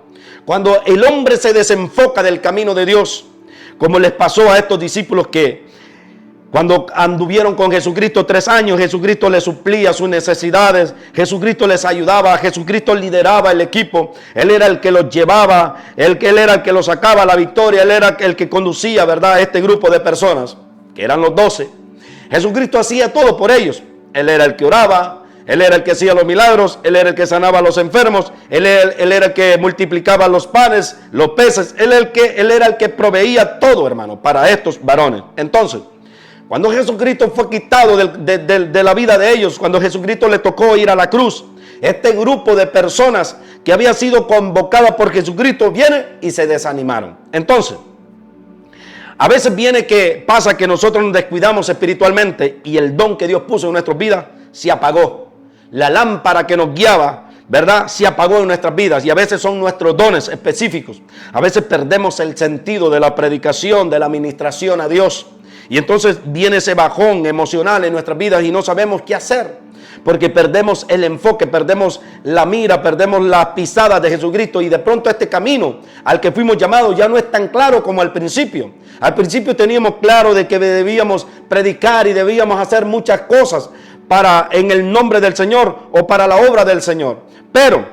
cuando el hombre se desenfoca del camino de Dios, como les pasó a estos discípulos que Cuando anduvieron con Jesucristo 3 años, Jesucristo les suplía sus necesidades, Jesucristo les ayudaba, Jesucristo lideraba el equipo, Él era el que los llevaba, Él era el que los sacaba a la victoria, Él era el que conducía, ¿verdad?, a este grupo de personas, que eran los 12. Jesucristo hacía todo por ellos. Él era el que oraba, Él era el que hacía los milagros, Él era el que sanaba a los enfermos, Él era el que multiplicaba los panes, los peces, Él era el que proveía todo, hermano, para estos varones. Entonces, cuando Jesucristo fue quitado de la vida de ellos, cuando Jesucristo le tocó ir a la cruz, este grupo de personas que había sido convocada por Jesucristo viene y se desanimaron. Entonces, a veces pasa que nosotros nos descuidamos espiritualmente y el don que Dios puso en nuestras vidas se apagó. La lámpara que nos guiaba, ¿verdad?, se apagó en nuestras vidas, y a veces son nuestros dones específicos. A veces perdemos el sentido de la predicación, de la administración a Dios. Y entonces viene ese bajón emocional en nuestras vidas y no sabemos qué hacer, porque perdemos el enfoque, perdemos la mira, perdemos las pisadas de Jesucristo, y de pronto este camino al que fuimos llamados ya no es tan claro como al principio. Al principio teníamos claro de que debíamos predicar y debíamos hacer muchas cosas en el nombre del Señor o para la obra del Señor. Pero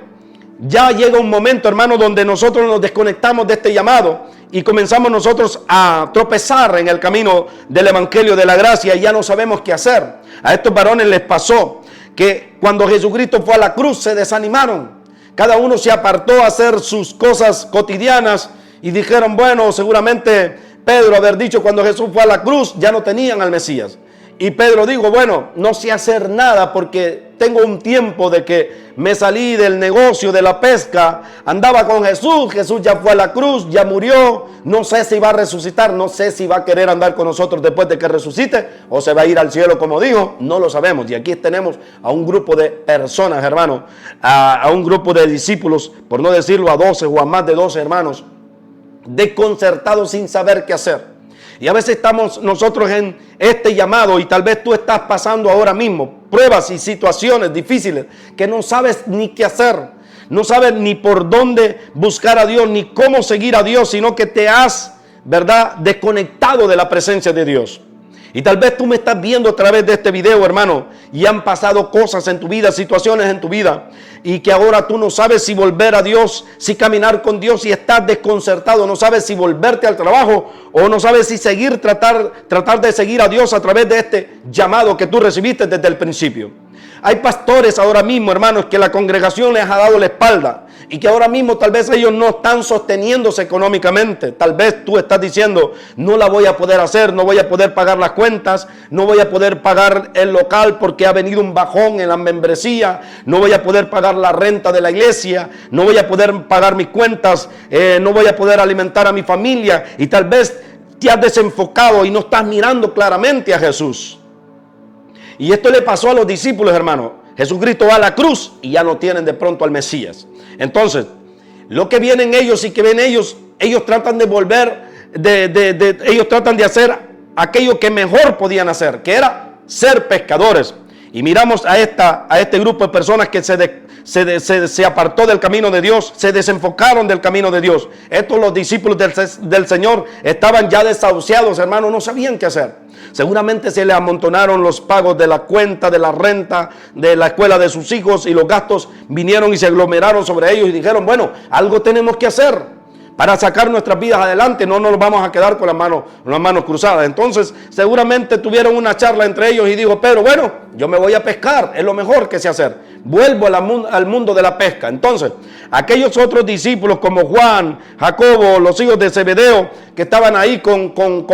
ya llega un momento, hermano, donde nosotros nos desconectamos de este llamado y comenzamos nosotros a tropezar en el camino del Evangelio de la gracia y ya no sabemos qué hacer. A estos varones les pasó que cuando Jesucristo fue a la cruz se desanimaron. Cada uno se apartó a hacer sus cosas cotidianas y dijeron, bueno, seguramente Pedro haber dicho cuando Jesús fue a la cruz ya no tenían al Mesías. Y Pedro dijo, bueno, no sé hacer nada porque tengo un tiempo de que me salí del negocio de la pesca, andaba con Jesús, Jesús ya fue a la cruz, ya murió, no sé si va a resucitar, no sé si va a querer andar con nosotros después de que resucite o se va a ir al cielo como dijo, no lo sabemos. Y aquí tenemos a un grupo de personas, hermanos, a un grupo de discípulos, por no decirlo a 12 o a más de 12 hermanos, desconcertados sin saber qué hacer. Y a veces estamos nosotros en este llamado y tal vez tú estás pasando ahora mismo pruebas y situaciones difíciles que no sabes ni qué hacer, no sabes ni por dónde buscar a Dios, ni cómo seguir a Dios, sino que te has, ¿verdad?, desconectado de la presencia de Dios. Y tal vez tú me estás viendo a través de este video, hermano, y han pasado cosas en tu vida, situaciones en tu vida, y que ahora tú no sabes si volver a Dios, si caminar con Dios, y estás desconcertado, no sabes si volverte al trabajo, o no sabes si tratar de seguir a Dios a través de este llamado que tú recibiste desde el principio. Hay pastores ahora mismo, hermanos, que la congregación les ha dado la espalda y que ahora mismo tal vez ellos no están sosteniéndose económicamente. Tal vez tú estás diciendo, no la voy a poder hacer, no voy a poder pagar las cuentas, no voy a poder pagar el local porque ha venido un bajón en la membresía, no voy a poder pagar la renta de la iglesia, no voy a poder pagar mis cuentas, no voy a poder alimentar a mi familia, y tal vez te has desenfocado y no estás mirando claramente a Jesús. Y esto le pasó a los discípulos, hermano. Jesucristo va a la cruz y ya no tienen de pronto al Mesías. Entonces, lo que vienen ellos y que ven ellos tratan de volver, ellos tratan de hacer aquello que mejor podían hacer, que era ser pescadores. Y miramos a este grupo de personas que se apartó del camino de Dios, se desenfocaron del camino de Dios. Estos, los discípulos del Señor, estaban ya desahuciados, hermano, no sabían qué hacer. Seguramente se le amontonaron los pagos de la cuenta, de la renta, de la escuela de sus hijos, y los gastos vinieron y se aglomeraron sobre ellos y dijeron, bueno, algo tenemos que hacer para sacar nuestras vidas adelante, no nos vamos a quedar con las manos cruzadas. Entonces seguramente tuvieron una charla entre ellos y dijo Pedro, bueno, yo me voy a pescar, es lo mejor que sé hacer, vuelvo al mundo de la pesca. Entonces aquellos otros discípulos como Juan, Jacobo, los hijos de Zebedeo, que estaban ahí con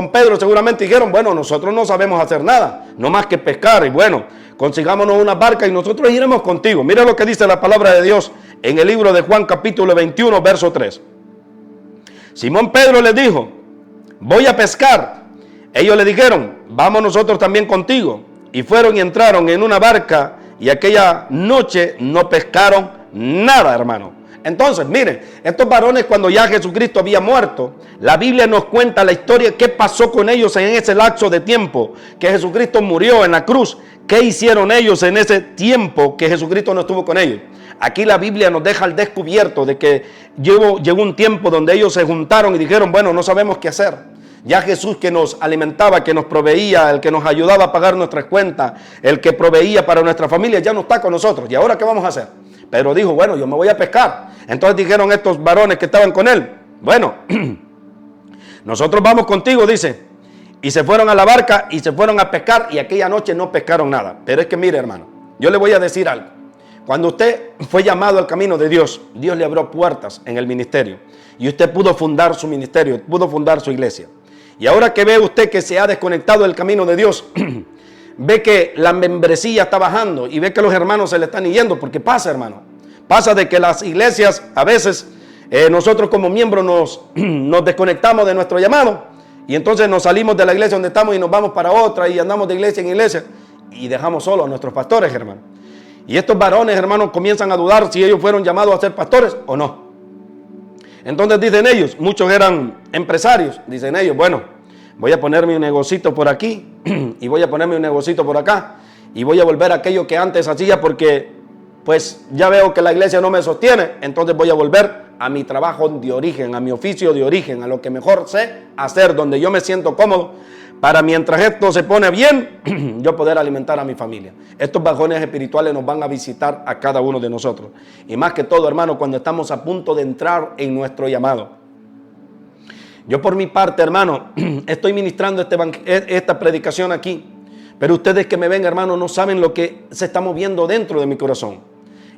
Pedro, seguramente dijeron, bueno, nosotros no sabemos hacer nada, no más que pescar, y bueno, consigámonos una barca y nosotros iremos contigo. Mira lo que dice la palabra de Dios en el libro de Juan capítulo 21, verso 3. Simón Pedro les dijo, voy a pescar. Ellos le dijeron, vamos nosotros también contigo. Y fueron y entraron en una barca y aquella noche no pescaron nada, hermano. Entonces, miren, estos varones, cuando ya Jesucristo había muerto, la Biblia nos cuenta la historia, qué pasó con ellos en ese lapso de tiempo que Jesucristo murió en la cruz. ¿Qué hicieron ellos en ese tiempo que Jesucristo no estuvo con ellos? Aquí la Biblia nos deja al descubierto de que llegó un tiempo donde ellos se juntaron y dijeron, bueno, no sabemos qué hacer. Ya Jesús, que nos alimentaba, que nos proveía, el que nos ayudaba a pagar nuestras cuentas, el que proveía para nuestra familia, ya no está con nosotros. ¿Y ahora qué vamos a hacer? Pedro dijo, bueno, yo me voy a pescar. Entonces dijeron estos varones que estaban con él, bueno, nosotros vamos contigo, dice. Y se fueron a la barca y se fueron a pescar, y aquella noche no pescaron nada. Pero es que mire, hermano, yo le voy a decir algo. Cuando usted fue llamado al camino de Dios, Dios le abrió puertas en el ministerio. Y usted pudo fundar su ministerio, pudo fundar su iglesia. Y ahora que ve usted que se ha desconectado del camino de Dios, ve que la membresía está bajando y ve que los hermanos se le están yendo, porque pasa, hermano. Pasa de que las iglesias, a veces, nosotros como miembros nos desconectamos de nuestro llamado y entonces nos salimos de la iglesia donde estamos y nos vamos para otra y andamos de iglesia en iglesia y dejamos solos a nuestros pastores, hermano. Y estos varones, hermanos, comienzan a dudar si ellos fueron llamados a ser pastores o no. Entonces dicen ellos, muchos eran empresarios, dicen ellos, bueno, voy a ponerme un negocito por aquí y voy a ponerme un negocito por acá y voy a volver a aquello que antes hacía porque pues ya veo que la iglesia no me sostiene, entonces voy a volver a mi trabajo de origen, a mi oficio de origen, a lo que mejor sé hacer, donde yo me siento cómodo, para mientras esto se pone bien, yo poder alimentar a mi familia. Estos bajones espirituales nos van a visitar a cada uno de nosotros. Y más que todo, hermano, cuando estamos a punto de entrar en nuestro llamado. Yo por mi parte, hermano, estoy ministrando esta predicación aquí. Pero ustedes que me ven, hermano, no saben lo que se está moviendo dentro de mi corazón.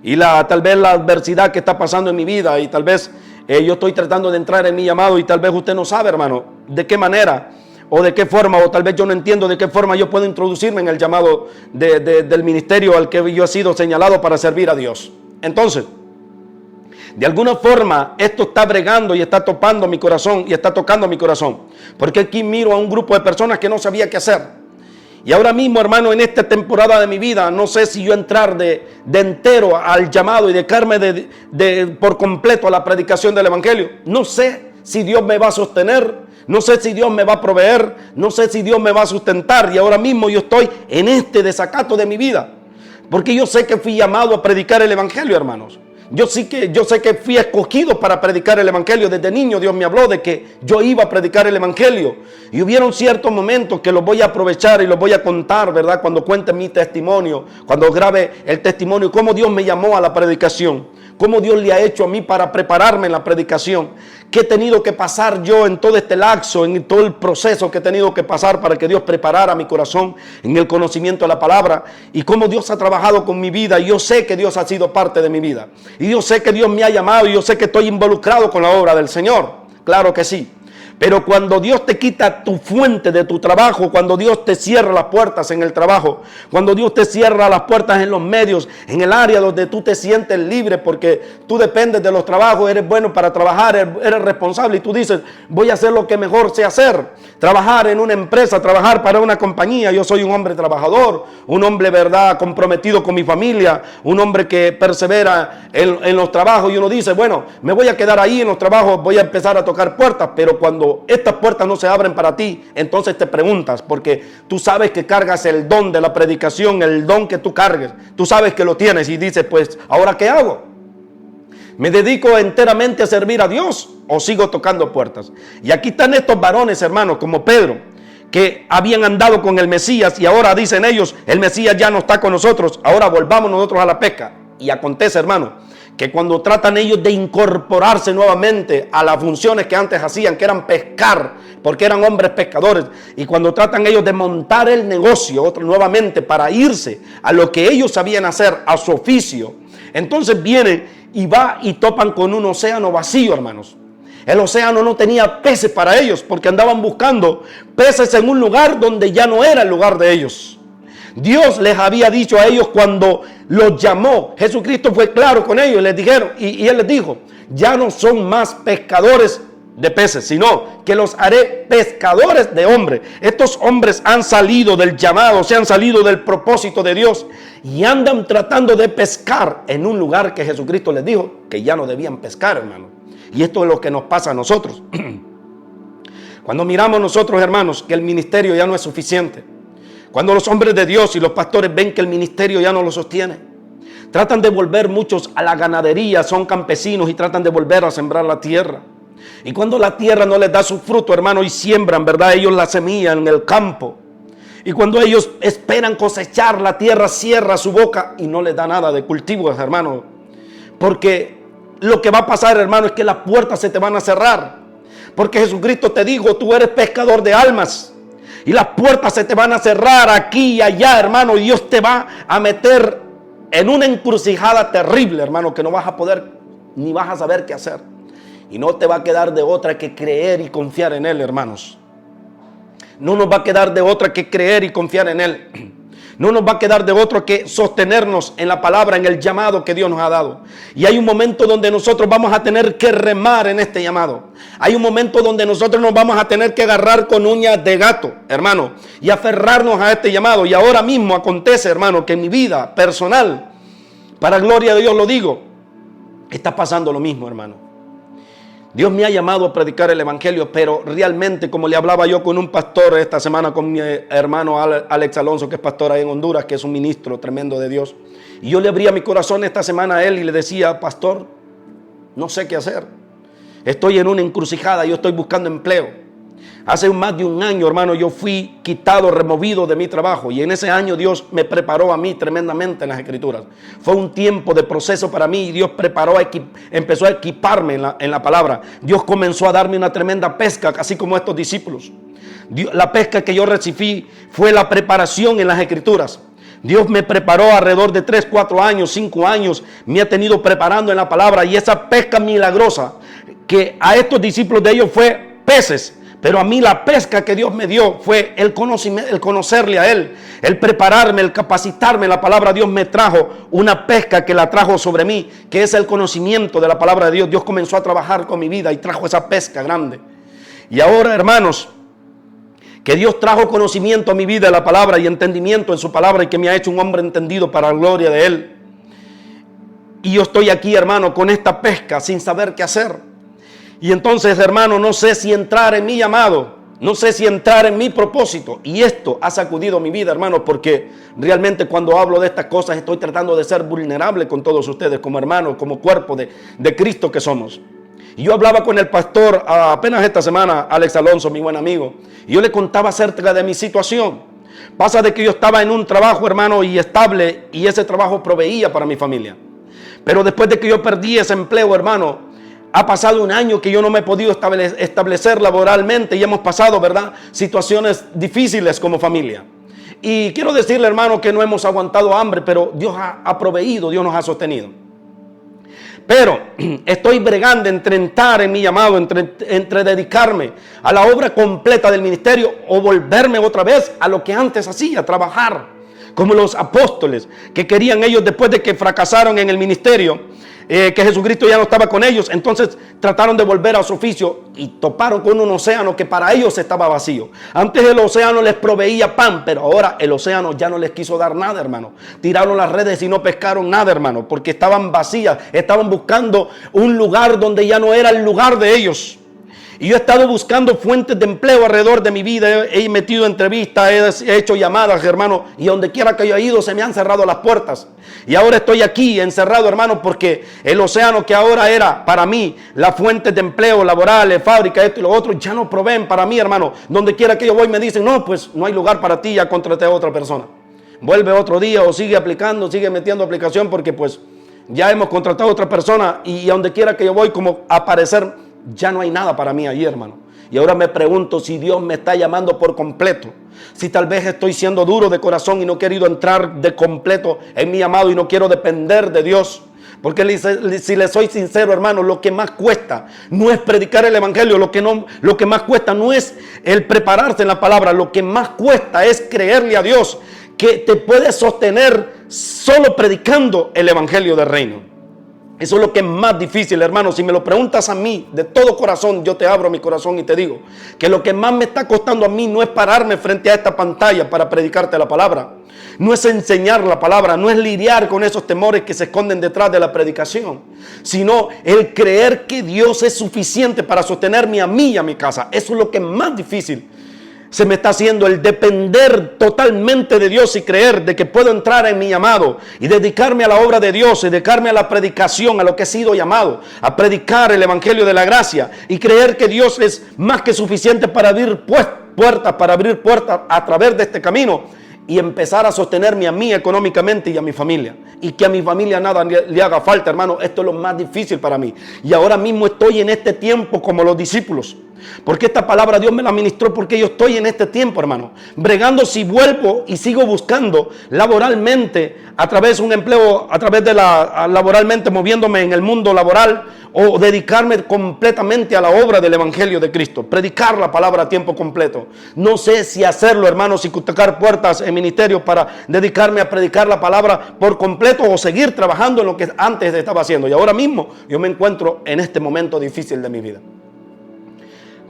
Y tal vez la adversidad que está pasando en mi vida. Y tal vez yo estoy tratando de entrar en mi llamado. Y tal vez usted no sabe, hermano, de qué manera o de qué forma, o tal vez yo no entiendo de qué forma yo puedo introducirme en el llamado del ministerio al que yo he sido señalado para servir a Dios. Entonces, de alguna forma, esto está bregando y está topando mi corazón y está tocando mi corazón. Porque aquí miro a un grupo de personas que no sabía qué hacer. Y ahora mismo, hermano, en esta temporada de mi vida, no sé si yo entrar de entero al llamado y dedicarme por completo a la predicación del evangelio. No sé si Dios me va a sostener. No sé si Dios me va a proveer, no sé si Dios me va a sustentar. Y ahora mismo yo estoy en este desacato de mi vida. Porque yo sé que fui llamado a predicar el evangelio, hermanos. Yo sé que fui escogido para predicar el evangelio. Desde niño Dios me habló de que yo iba a predicar el evangelio. Y hubieron ciertos momentos que los voy a aprovechar y los voy a contar, ¿verdad? Cuando cuente mi testimonio, cuando grabe el testimonio, cómo Dios me llamó a la predicación. Cómo Dios le ha hecho a mí para prepararme en la predicación. ¿Qué he tenido que pasar yo en todo este lapso, en todo el proceso que he tenido que pasar para que Dios preparara mi corazón en el conocimiento de la palabra? Y cómo Dios ha trabajado con mi vida. Y yo sé que Dios ha sido parte de mi vida. Y yo sé que Dios me ha llamado y yo sé que estoy involucrado con la obra del Señor. Claro que sí. Pero cuando Dios te quita tu fuente de tu trabajo, cuando Dios te cierra las puertas en el trabajo, cuando Dios te cierra las puertas en los medios, en el área donde tú te sientes libre porque tú dependes de los trabajos, eres bueno para trabajar, eres responsable y tú dices, voy a hacer lo que mejor sé hacer, trabajar en una empresa, trabajar para una compañía. Yo soy un hombre trabajador, un hombre, verdad, comprometido con mi familia, un hombre que persevera en los trabajos y uno dice, bueno, me voy a quedar ahí en los trabajos, voy a empezar a tocar puertas, pero cuando estas puertas no se abren para ti, entonces te preguntas, porque tú sabes que cargas el don de la predicación, el don que tú cargues, tú sabes que lo tienes y dices, pues, ¿ahora qué hago? ¿Me dedico enteramente a servir a Dios o sigo tocando puertas? Y aquí están estos varones, hermanos, como Pedro, que habían andado con el Mesías y ahora dicen ellos, el Mesías ya no está con nosotros, ahora volvamos nosotros a la pesca. Y acontece, hermano, que cuando tratan ellos de incorporarse nuevamente a las funciones que antes hacían, que eran pescar, porque eran hombres pescadores, y cuando tratan ellos de montar el negocio nuevamente para irse a lo que ellos sabían hacer, a su oficio, entonces vienen y va y topan con un océano vacío, hermanos. El océano no tenía peces para ellos, porque andaban buscando peces en un lugar donde ya no era el lugar de ellos. Dios les había dicho a ellos cuando los llamó. Jesucristo fue claro con ellos, les dijeron, y Él les dijo, ya no son más pescadores de peces, sino que los haré pescadores de hombres. Estos hombres han salido del llamado, se han salido del propósito de Dios y andan tratando de pescar en un lugar que Jesucristo les dijo que ya no debían pescar, hermano. Y esto es lo que nos pasa a nosotros. Cuando miramos nosotros, hermanos, que el ministerio ya no es suficiente, cuando los hombres de Dios y los pastores ven que el ministerio ya no lo sostiene, tratan de volver muchos a la ganadería, son campesinos y tratan de volver a sembrar la tierra. Y cuando la tierra no les da su fruto, hermano, y siembran, ¿verdad? Ellos la semilla en el campo. Y cuando ellos esperan cosechar, la tierra cierra su boca y no les da nada de cultivos, hermano. Porque lo que va a pasar, hermano, es que las puertas se te van a cerrar. Porque Jesucristo te dijo, tú eres pescador de almas. Y las puertas se te van a cerrar aquí y allá, hermano. Y Dios te va a meter en una encrucijada terrible, hermano, que no vas a poder ni vas a saber qué hacer. Y no te va a quedar de otra que creer y confiar en Él, hermanos. No nos va a quedar de otra que creer y confiar en Él. No nos va a quedar de otro que sostenernos en la palabra, en el llamado que Dios nos ha dado. Y hay un momento donde nosotros vamos a tener que remar en este llamado. Hay un momento donde nosotros nos vamos a tener que agarrar con uñas de gato, hermano, y aferrarnos a este llamado. Y ahora mismo acontece, hermano, que en mi vida personal, para gloria de Dios lo digo, está pasando lo mismo, hermano. Dios me ha llamado a predicar el evangelio, pero realmente, como le hablaba yo con un pastor esta semana, con mi hermano Alex Alonso, que es pastor ahí en Honduras, que es un ministro tremendo de Dios. Y yo le abría mi corazón esta semana a él y le decía, pastor, no sé qué hacer. Estoy en una encrucijada, yo estoy buscando empleo. Hace más de un año, hermano, yo fui quitado, removido de mi trabajo. Y en ese año Dios me preparó a mí tremendamente en las Escrituras. Fue un tiempo de proceso para mí y Dios empezó a equiparme en la palabra. Dios comenzó a darme una tremenda pesca, así como estos discípulos. La pesca que yo recibí fue la preparación en las Escrituras. Dios me preparó alrededor de 3, 4 años, 5 años. Me ha tenido preparando en la palabra. Y esa pesca milagrosa que a estos discípulos de ellos fue peces. Pero a mí la pesca que Dios me dio fue el conocerle a Él, el prepararme, el capacitarme. La palabra de Dios me trajo una pesca que la trajo sobre mí, que es el conocimiento de la palabra de Dios. Dios comenzó a trabajar con mi vida y trajo esa pesca grande. Y ahora, hermanos, que Dios trajo conocimiento a mi vida de la palabra y entendimiento en su palabra y que me ha hecho un hombre entendido para la gloria de Él. Y yo estoy aquí, hermano, con esta pesca sin saber qué hacer. Y entonces, hermano, no sé si entrar en mi llamado, no sé si entrar en mi propósito. Y esto ha sacudido mi vida, hermano, porque realmente cuando hablo de estas cosas estoy tratando de ser vulnerable con todos ustedes, como hermanos, como cuerpo de Cristo que somos. Y yo hablaba con el pastor apenas esta semana, Alex Alonso, mi buen amigo, y yo le contaba acerca de mi situación. Pasa de que yo estaba en un trabajo, hermano, y estable, y ese trabajo proveía para mi familia. Pero después de que yo perdí ese empleo, hermano, ha pasado un año que yo no me he podido establecer laboralmente y hemos pasado, ¿verdad?, situaciones difíciles como familia. Y quiero decirle, hermano, que no hemos aguantado hambre, pero Dios ha proveído, Dios nos ha sostenido. Pero estoy bregando entre entrar en mi llamado, entre dedicarme a la obra completa del ministerio o volverme otra vez a lo que antes hacía, trabajar como los apóstoles que querían ellos después de que fracasaron en el ministerio. Que Jesucristo ya no estaba con ellos, entonces trataron de volver a su oficio y toparon con un océano que para ellos estaba vacío. Antes el océano les proveía pan, pero ahora el océano ya no les quiso dar nada, hermano. Tiraron las redes y no pescaron nada, hermano, porque estaban vacías, estaban buscando un lugar donde ya no era el lugar de ellos. Y yo he estado buscando fuentes de empleo alrededor de mi vida, he metido entrevistas, he hecho llamadas, hermano, y donde quiera que yo he ido se me han cerrado las puertas. Y ahora estoy aquí encerrado, hermano, porque el océano que ahora era para mí las fuentes de empleo laborales, fábricas, esto y lo otro, ya no proveen para mí, hermano. Donde quiera que yo voy me dicen, no, pues no hay lugar para ti, ya contraté a otra persona. Vuelve otro día o sigue aplicando, sigue metiendo aplicación porque pues ya hemos contratado a otra persona y a donde quiera que yo voy como a aparecer, ya no hay nada para mí allí, hermano. Y ahora me pregunto si Dios me está llamando por completo. Si tal vez estoy siendo duro de corazón y no he querido entrar de completo en mi llamado y no quiero depender de Dios. Porque si le soy sincero, hermano, lo que más cuesta no es predicar el evangelio. Lo que más cuesta no es el prepararse en la palabra. Lo que más cuesta es creerle a Dios que te puede sostener solo predicando el evangelio del reino. Eso es lo que es más difícil, hermano. Si me lo preguntas a mí, de todo corazón, yo te abro mi corazón y te digo que lo que más me está costando a mí no es pararme frente a esta pantalla para predicarte la palabra. No es enseñar la palabra, no es lidiar con esos temores que se esconden detrás de la predicación, sino el creer que Dios es suficiente para sostenerme a mí y a mi casa. Eso es lo que es más difícil. se me está haciendo el depender totalmente de Dios y creer de que puedo entrar en mi llamado y dedicarme a la obra de Dios, y dedicarme a la predicación, a lo que he sido llamado, a predicar el evangelio de la gracia y creer que Dios es más que suficiente para abrir puertas a través de este camino y empezar a sostenerme a mí económicamente y a mi familia. Y que a mi familia nada le haga falta, hermano. Esto es lo más difícil para mí. Y ahora mismo estoy en este tiempo como los discípulos. Porque esta palabra Dios me la ministró porque yo estoy en este tiempo, hermano. Bregando si vuelvo y sigo buscando laboralmente a través de un empleo, laboralmente moviéndome en el mundo laboral, o dedicarme completamente a la obra del evangelio de Cristo, predicar la palabra a tiempo completo. No sé si hacerlo, hermanos, y tocar puertas en ministerio para dedicarme a predicar la palabra por completo o seguir trabajando en lo que antes estaba haciendo. Y ahora mismo yo me encuentro en este momento difícil de mi vida.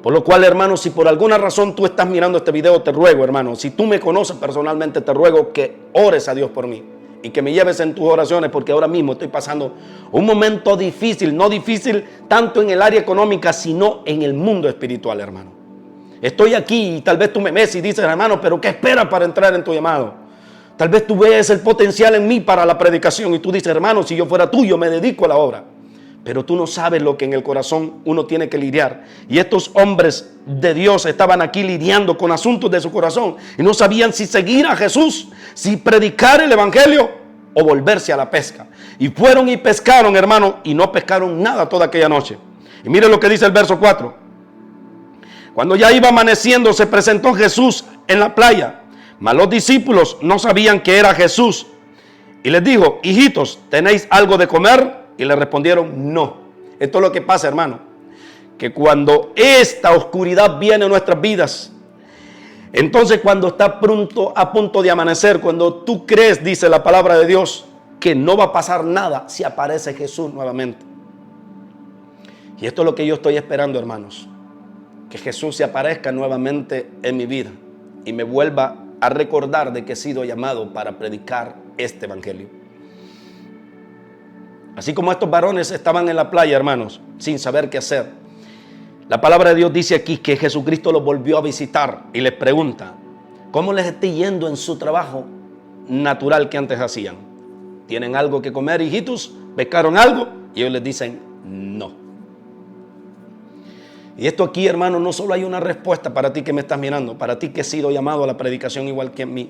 Por lo cual, hermano, si por alguna razón tú estás mirando este video, te ruego, hermano, si tú me conoces personalmente, te ruego que ores a Dios por mí y que me lleves en tus oraciones, porque ahora mismo estoy pasando un momento difícil, no difícil tanto en el área económica, sino en el mundo espiritual, hermano. Estoy aquí y tal vez tú me ves y dices, hermano, pero ¿qué esperas para entrar en tu llamado? Tal vez tú ves el potencial en mí para la predicación y tú dices, hermano, si yo fuera tuyo, me dedico a la obra. Pero tú no sabes lo que en el corazón uno tiene que lidiar. Y estos hombres de Dios estaban aquí lidiando con asuntos de su corazón y no sabían si seguir a Jesús, si predicar el evangelio o volverse a la pesca. Y fueron y pescaron, hermano, y no pescaron nada toda aquella noche. Y mire lo que dice el verso 4. Cuando ya iba amaneciendo, se presentó Jesús en la playa, mas los discípulos no sabían que era Jesús. Y les dijo, hijitos, ¿tenéis algo de comer? Y le respondieron, no. Esto es lo que pasa, hermano, que cuando esta oscuridad viene a nuestras vidas, entonces cuando está a punto de amanecer, cuando tú crees, dice la palabra de Dios, que no va a pasar nada si aparece Jesús nuevamente. Y esto es lo que yo estoy esperando, hermanos, que Jesús se aparezca nuevamente en mi vida y me vuelva a recordar de que he sido llamado para predicar este evangelio. Así como estos varones estaban en la playa, hermanos, sin saber qué hacer, la palabra de Dios dice aquí que Jesucristo los volvió a visitar y les pregunta, ¿cómo les está yendo en su trabajo natural que antes hacían? ¿Tienen algo que comer, hijitos? ¿Pescaron algo? Y ellos les dicen, no. Y esto aquí, hermano, no solo hay una respuesta para ti que me estás mirando, para ti que he sido llamado a la predicación igual que en mí.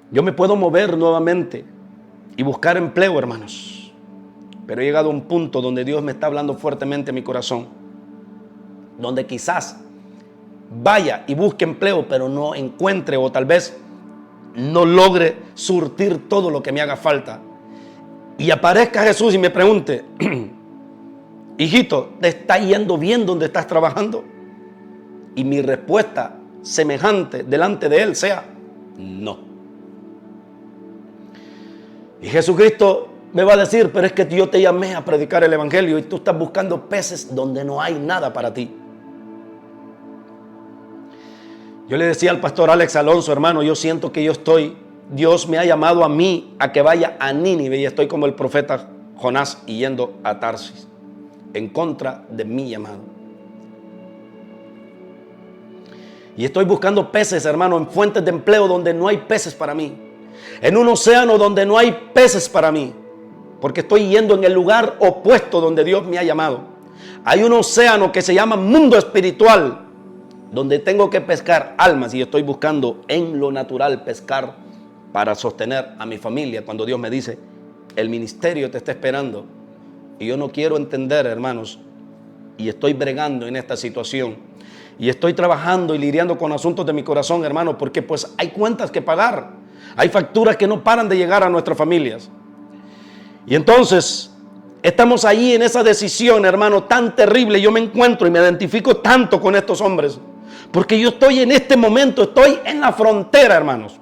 Yo me puedo mover nuevamente y buscar empleo, hermanos. Pero he llegado a un punto donde Dios me está hablando fuertemente a mi corazón. Donde quizás vaya y busque empleo, pero no encuentre o tal vez no logre surtir todo lo que me haga falta. Y aparezca Jesús y me pregunte, hijito, ¿te está yendo bien donde estás trabajando? Y mi respuesta semejante delante de Él sea, no. Y Jesucristo me va a decir, pero es que yo te llamé a predicar el evangelio y tú estás buscando peces donde no hay nada para ti. Yo le decía al pastor Alex Alonso, hermano, yo siento que Dios me ha llamado a mí a que vaya a Nínive y estoy como el profeta Jonás yendo a Tarsis en contra de mi llamado. Y estoy buscando peces, hermano, en fuentes de empleo donde no hay peces para mí. En un océano donde no hay peces para mí, porque estoy yendo en el lugar opuesto donde Dios me ha llamado. Hay un océano que se llama mundo espiritual, donde tengo que pescar almas y estoy buscando en lo natural pescar para sostener a mi familia. Cuando Dios me dice, el ministerio te está esperando, y yo no quiero entender, hermanos, y estoy bregando en esta situación, y estoy trabajando y lidiando con asuntos de mi corazón, hermano, porque pues hay cuentas que pagar. Hay facturas que no paran de llegar a nuestras familias. Y entonces estamos ahí en esa decisión, hermano, tan terrible. Yo me encuentro y me identifico tanto con estos hombres, porque yo estoy en este momento, estoy en la frontera, hermanos.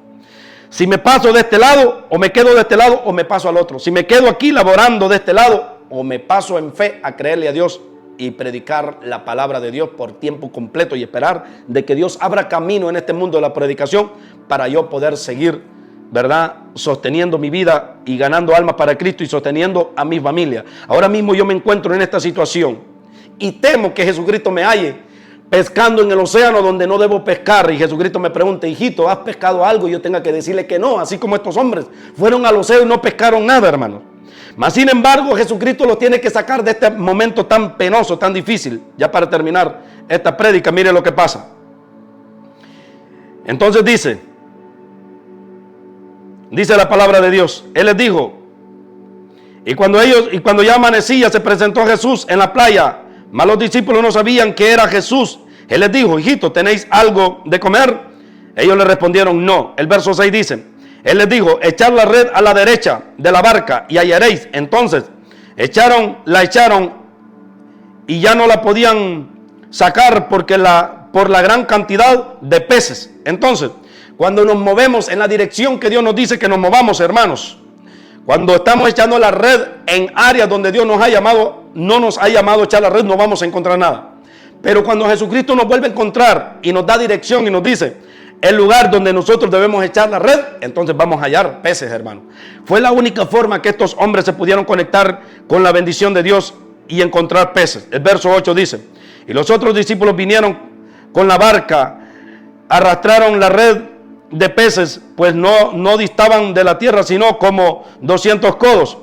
Si me paso de este lado, o me quedo de este lado, o me paso al otro. Si me quedo aquí laborando de este lado, o me paso en fe a creerle a Dios y predicar la palabra de Dios por tiempo completo y esperar de que Dios abra camino en este mundo de la predicación para yo poder seguir, ¿verdad?, sosteniendo mi vida y ganando almas para Cristo y sosteniendo a mi familia. Ahora mismo yo me encuentro en esta situación y temo que Jesucristo me halle pescando en el océano donde no debo pescar. Y Jesucristo me pregunta, hijito, ¿has pescado algo? Y yo tenga que decirle que no, así como estos hombres fueron al océano y no pescaron nada, hermanos. Mas sin embargo, Jesucristo los tiene que sacar de este momento tan penoso, tan difícil. Ya para terminar esta prédica, mire lo que pasa. Entonces dice la palabra de Dios, Él les dijo, y cuando ya amanecía, se presentó Jesús en la playa, mas los discípulos no sabían que era Jesús. Él les dijo, hijito, ¿tenéis algo de comer? Ellos le respondieron, no. El verso 6 dice, Él les dijo, echad la red a la derecha de la barca y hallaréis. Entonces, la echaron y ya no la podían sacar por la gran cantidad de peces. Entonces, cuando nos movemos en la dirección que Dios nos dice que nos movamos, hermanos, cuando estamos echando la red en áreas donde Dios nos ha llamado, no nos ha llamado a echar la red, no vamos a encontrar nada. Pero cuando Jesucristo nos vuelve a encontrar y nos da dirección y nos dice el lugar donde nosotros debemos echar la red, entonces vamos a hallar peces, hermano. Fue la única forma que estos hombres se pudieron conectar con la bendición de Dios y encontrar peces. El verso 8 dice, y los otros discípulos vinieron con la barca, arrastraron la red de peces, pues no distaban de la tierra, sino como 200 codos.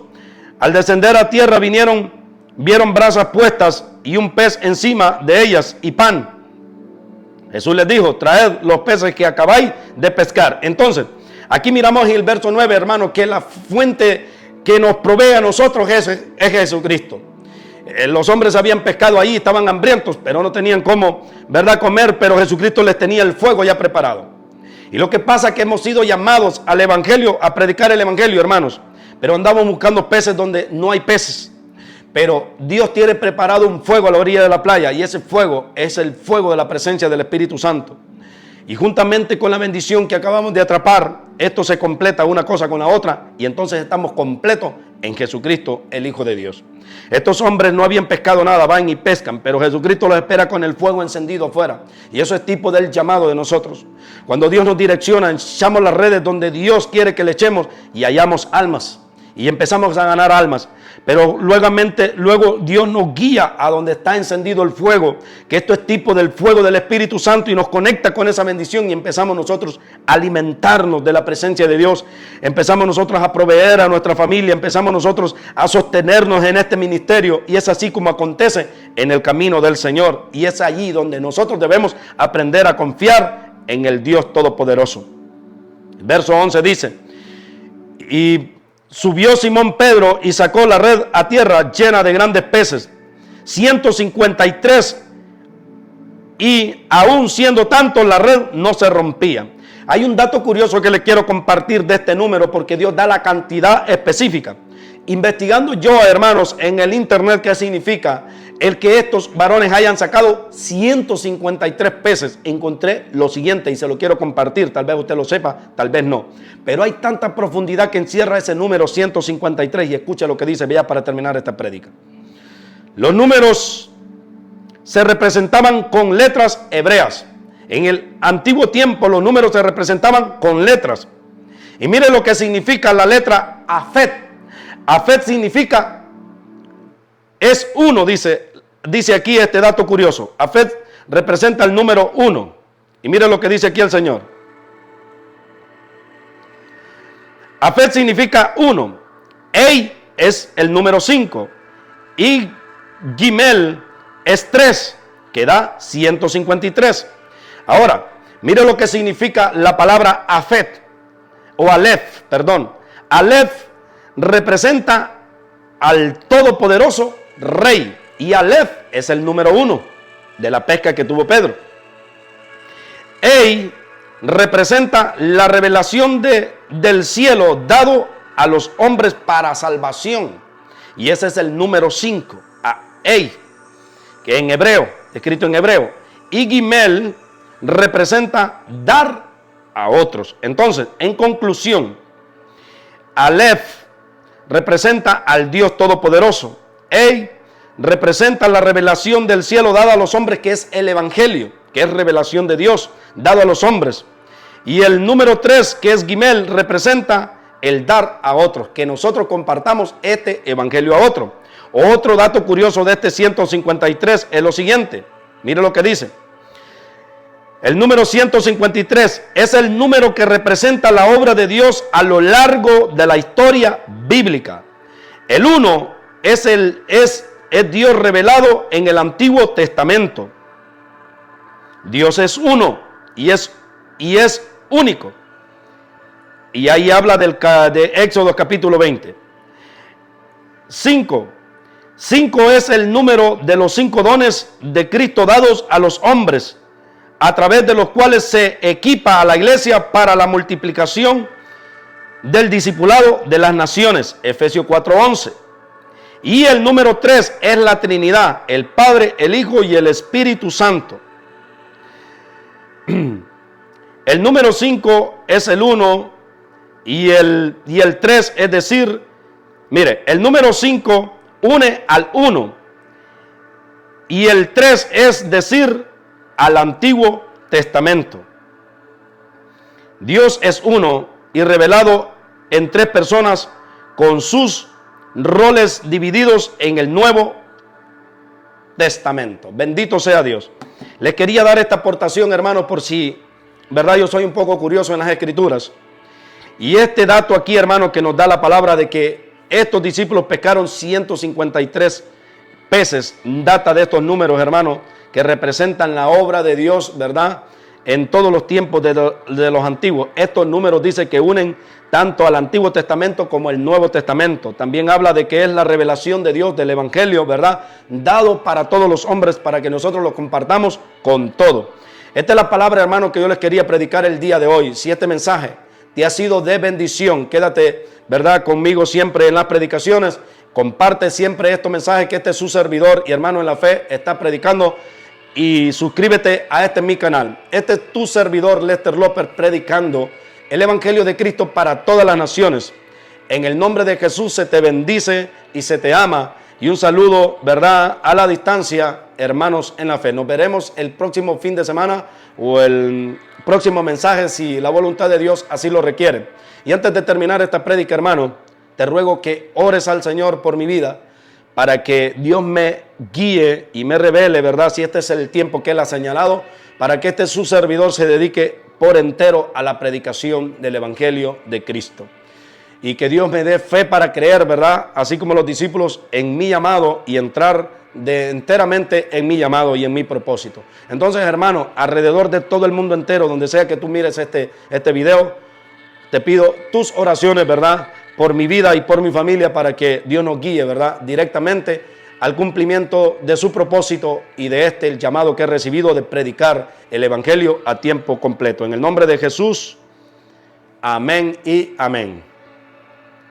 Al descender a tierra vieron brasas puestas y un pez encima de ellas y pan. Jesús les dijo, traed los peces que acabáis de pescar. Entonces, aquí miramos en el verso 9, hermano, que la fuente que nos provee a nosotros es Jesucristo. Los hombres habían pescado ahí, estaban hambrientos, pero no tenían cómo, ¿verdad?, comer, pero Jesucristo les tenía el fuego ya preparado. Y lo que pasa es que hemos sido llamados al evangelio, a predicar el evangelio, hermanos, pero andamos buscando peces donde no hay peces. Pero Dios tiene preparado un fuego a la orilla de la playa, y ese fuego es el fuego de la presencia del Espíritu Santo. Y juntamente con la bendición que acabamos de atrapar, esto se completa una cosa con la otra, y entonces estamos completos en Jesucristo, el Hijo de Dios. Estos hombres no habían pescado nada, van y pescan, pero Jesucristo los espera con el fuego encendido afuera. Y eso es tipo del llamado de nosotros. Cuando Dios nos direcciona, echamos las redes donde Dios quiere que le echemos y hallamos almas. Y empezamos a ganar almas. Pero luego Dios nos guía a donde está encendido el fuego, que esto es tipo del fuego del Espíritu Santo, y nos conecta con esa bendición y empezamos nosotros a alimentarnos de la presencia de Dios. Empezamos nosotros a proveer a nuestra familia, empezamos nosotros a sostenernos en este ministerio, y es así como acontece en el camino del Señor. Y es allí donde nosotros debemos aprender a confiar en el Dios Todopoderoso. El verso 11 dice, y subió Simón Pedro y sacó la red a tierra llena de grandes peces, 153, y aún siendo tanto la red no se rompía. Hay un dato curioso que le quiero compartir de este número, porque Dios da la cantidad específica. Investigando yo, hermanos, en el internet qué significa el que estos varones hayan sacado 153 peces, encontré lo siguiente y se lo quiero compartir. Tal vez usted lo sepa, tal vez no, pero hay tanta profundidad que encierra ese número 153, y escucha lo que dice, vea, para terminar esta prédica. Los números se representaban con letras hebreas. En el antiguo tiempo los números se representaban con letras, y mire lo que significa la letra Afet. Afet significa es uno, dice aquí este dato curioso. Afet representa el número 1. Y mire lo que dice aquí el Señor. Afet significa 1. Ei es el número 5. Y Gimel es 3, que da 153. Ahora, mire lo que significa la palabra Afet, o Aleph, perdón. Aleph representa al Todopoderoso Rey, y Aleph es el número 1 de la pesca que tuvo Pedro. Ei representa la revelación del cielo dado a los hombres para salvación, y ese es el número 5, Ei, que en hebreo, escrito en hebreo. Y Gimel representa dar a otros. Entonces, en conclusión, Aleph representa al Dios Todopoderoso. Ei representa la revelación del cielo dada a los hombres, que es el Evangelio, que es revelación de Dios dado a los hombres. Y el número 3, que es Gimel, representa el dar a otros, que nosotros compartamos este Evangelio a otro. Otro dato curioso de este 153 es lo siguiente. Mire lo que dice. El número 153 es el número que representa la obra de Dios a lo largo de la historia bíblica. El 1 es Dios revelado en el Antiguo Testamento. Dios es uno y es único. Y ahí habla de Éxodo capítulo 20. 5 es el número de los 5 dones de Cristo dados a los hombres, a través de los cuales se equipa a la iglesia para la multiplicación del discipulado de las naciones. Efesios 4:11. Y el número 3 es la Trinidad, el Padre, el Hijo y el Espíritu Santo. El número 5 es el 1 y el 3, es decir, mire, el número 5 une al 1 y el 3 es decir, al Antiguo Testamento. Dios es uno y revelado en 3 personas con sus roles divididos en el Nuevo Testamento. Bendito sea Dios. Les quería dar esta aportación, hermanos, por si, verdad, yo soy un poco curioso en las Escrituras. Y este dato aquí, hermanos, que nos da la palabra de que estos discípulos pescaron 153 peces, data de estos números, hermanos, que representan la obra de Dios, ¿verdad?, en todos los tiempos de los antiguos. Estos números dicen que unen tanto al Antiguo Testamento como el Nuevo Testamento. También habla de que es la revelación de Dios del Evangelio, ¿verdad?, dado para todos los hombres, para que nosotros lo compartamos con todo. Esta es la palabra, hermano, que yo les quería predicar el día de hoy. Si este mensaje te ha sido de bendición, quédate, ¿verdad?, conmigo siempre en las predicaciones. Comparte siempre estos mensajes que este es su servidor y hermano en la fe está predicando. Y suscríbete a mi canal. Este es tu servidor, Lester López, predicando el Evangelio de Cristo para todas las naciones. En el nombre de Jesús se te bendice y se te ama. Y un saludo, ¿verdad?, a la distancia, hermanos en la fe. Nos veremos el próximo fin de semana o el próximo mensaje, si la voluntad de Dios así lo requiere. Y antes de terminar esta prédica, hermano, te ruego que ores al Señor por mi vida, para que Dios me guíe y me revele, ¿verdad?, si este es el tiempo que Él ha señalado, para que su servidor se dedique por entero a la predicación del Evangelio de Cristo. Y que Dios me dé fe para creer, ¿verdad?, así como los discípulos, en mi llamado y entrar enteramente en mi llamado y en mi propósito. Entonces, hermano, alrededor de todo el mundo entero, donde sea que tú mires este video, te pido tus oraciones, ¿verdad?, por mi vida y por mi familia, para que Dios nos guíe, ¿verdad?, directamente al cumplimiento de su propósito y de el llamado que he recibido de predicar el Evangelio a tiempo completo. En el nombre de Jesús, amén y amén.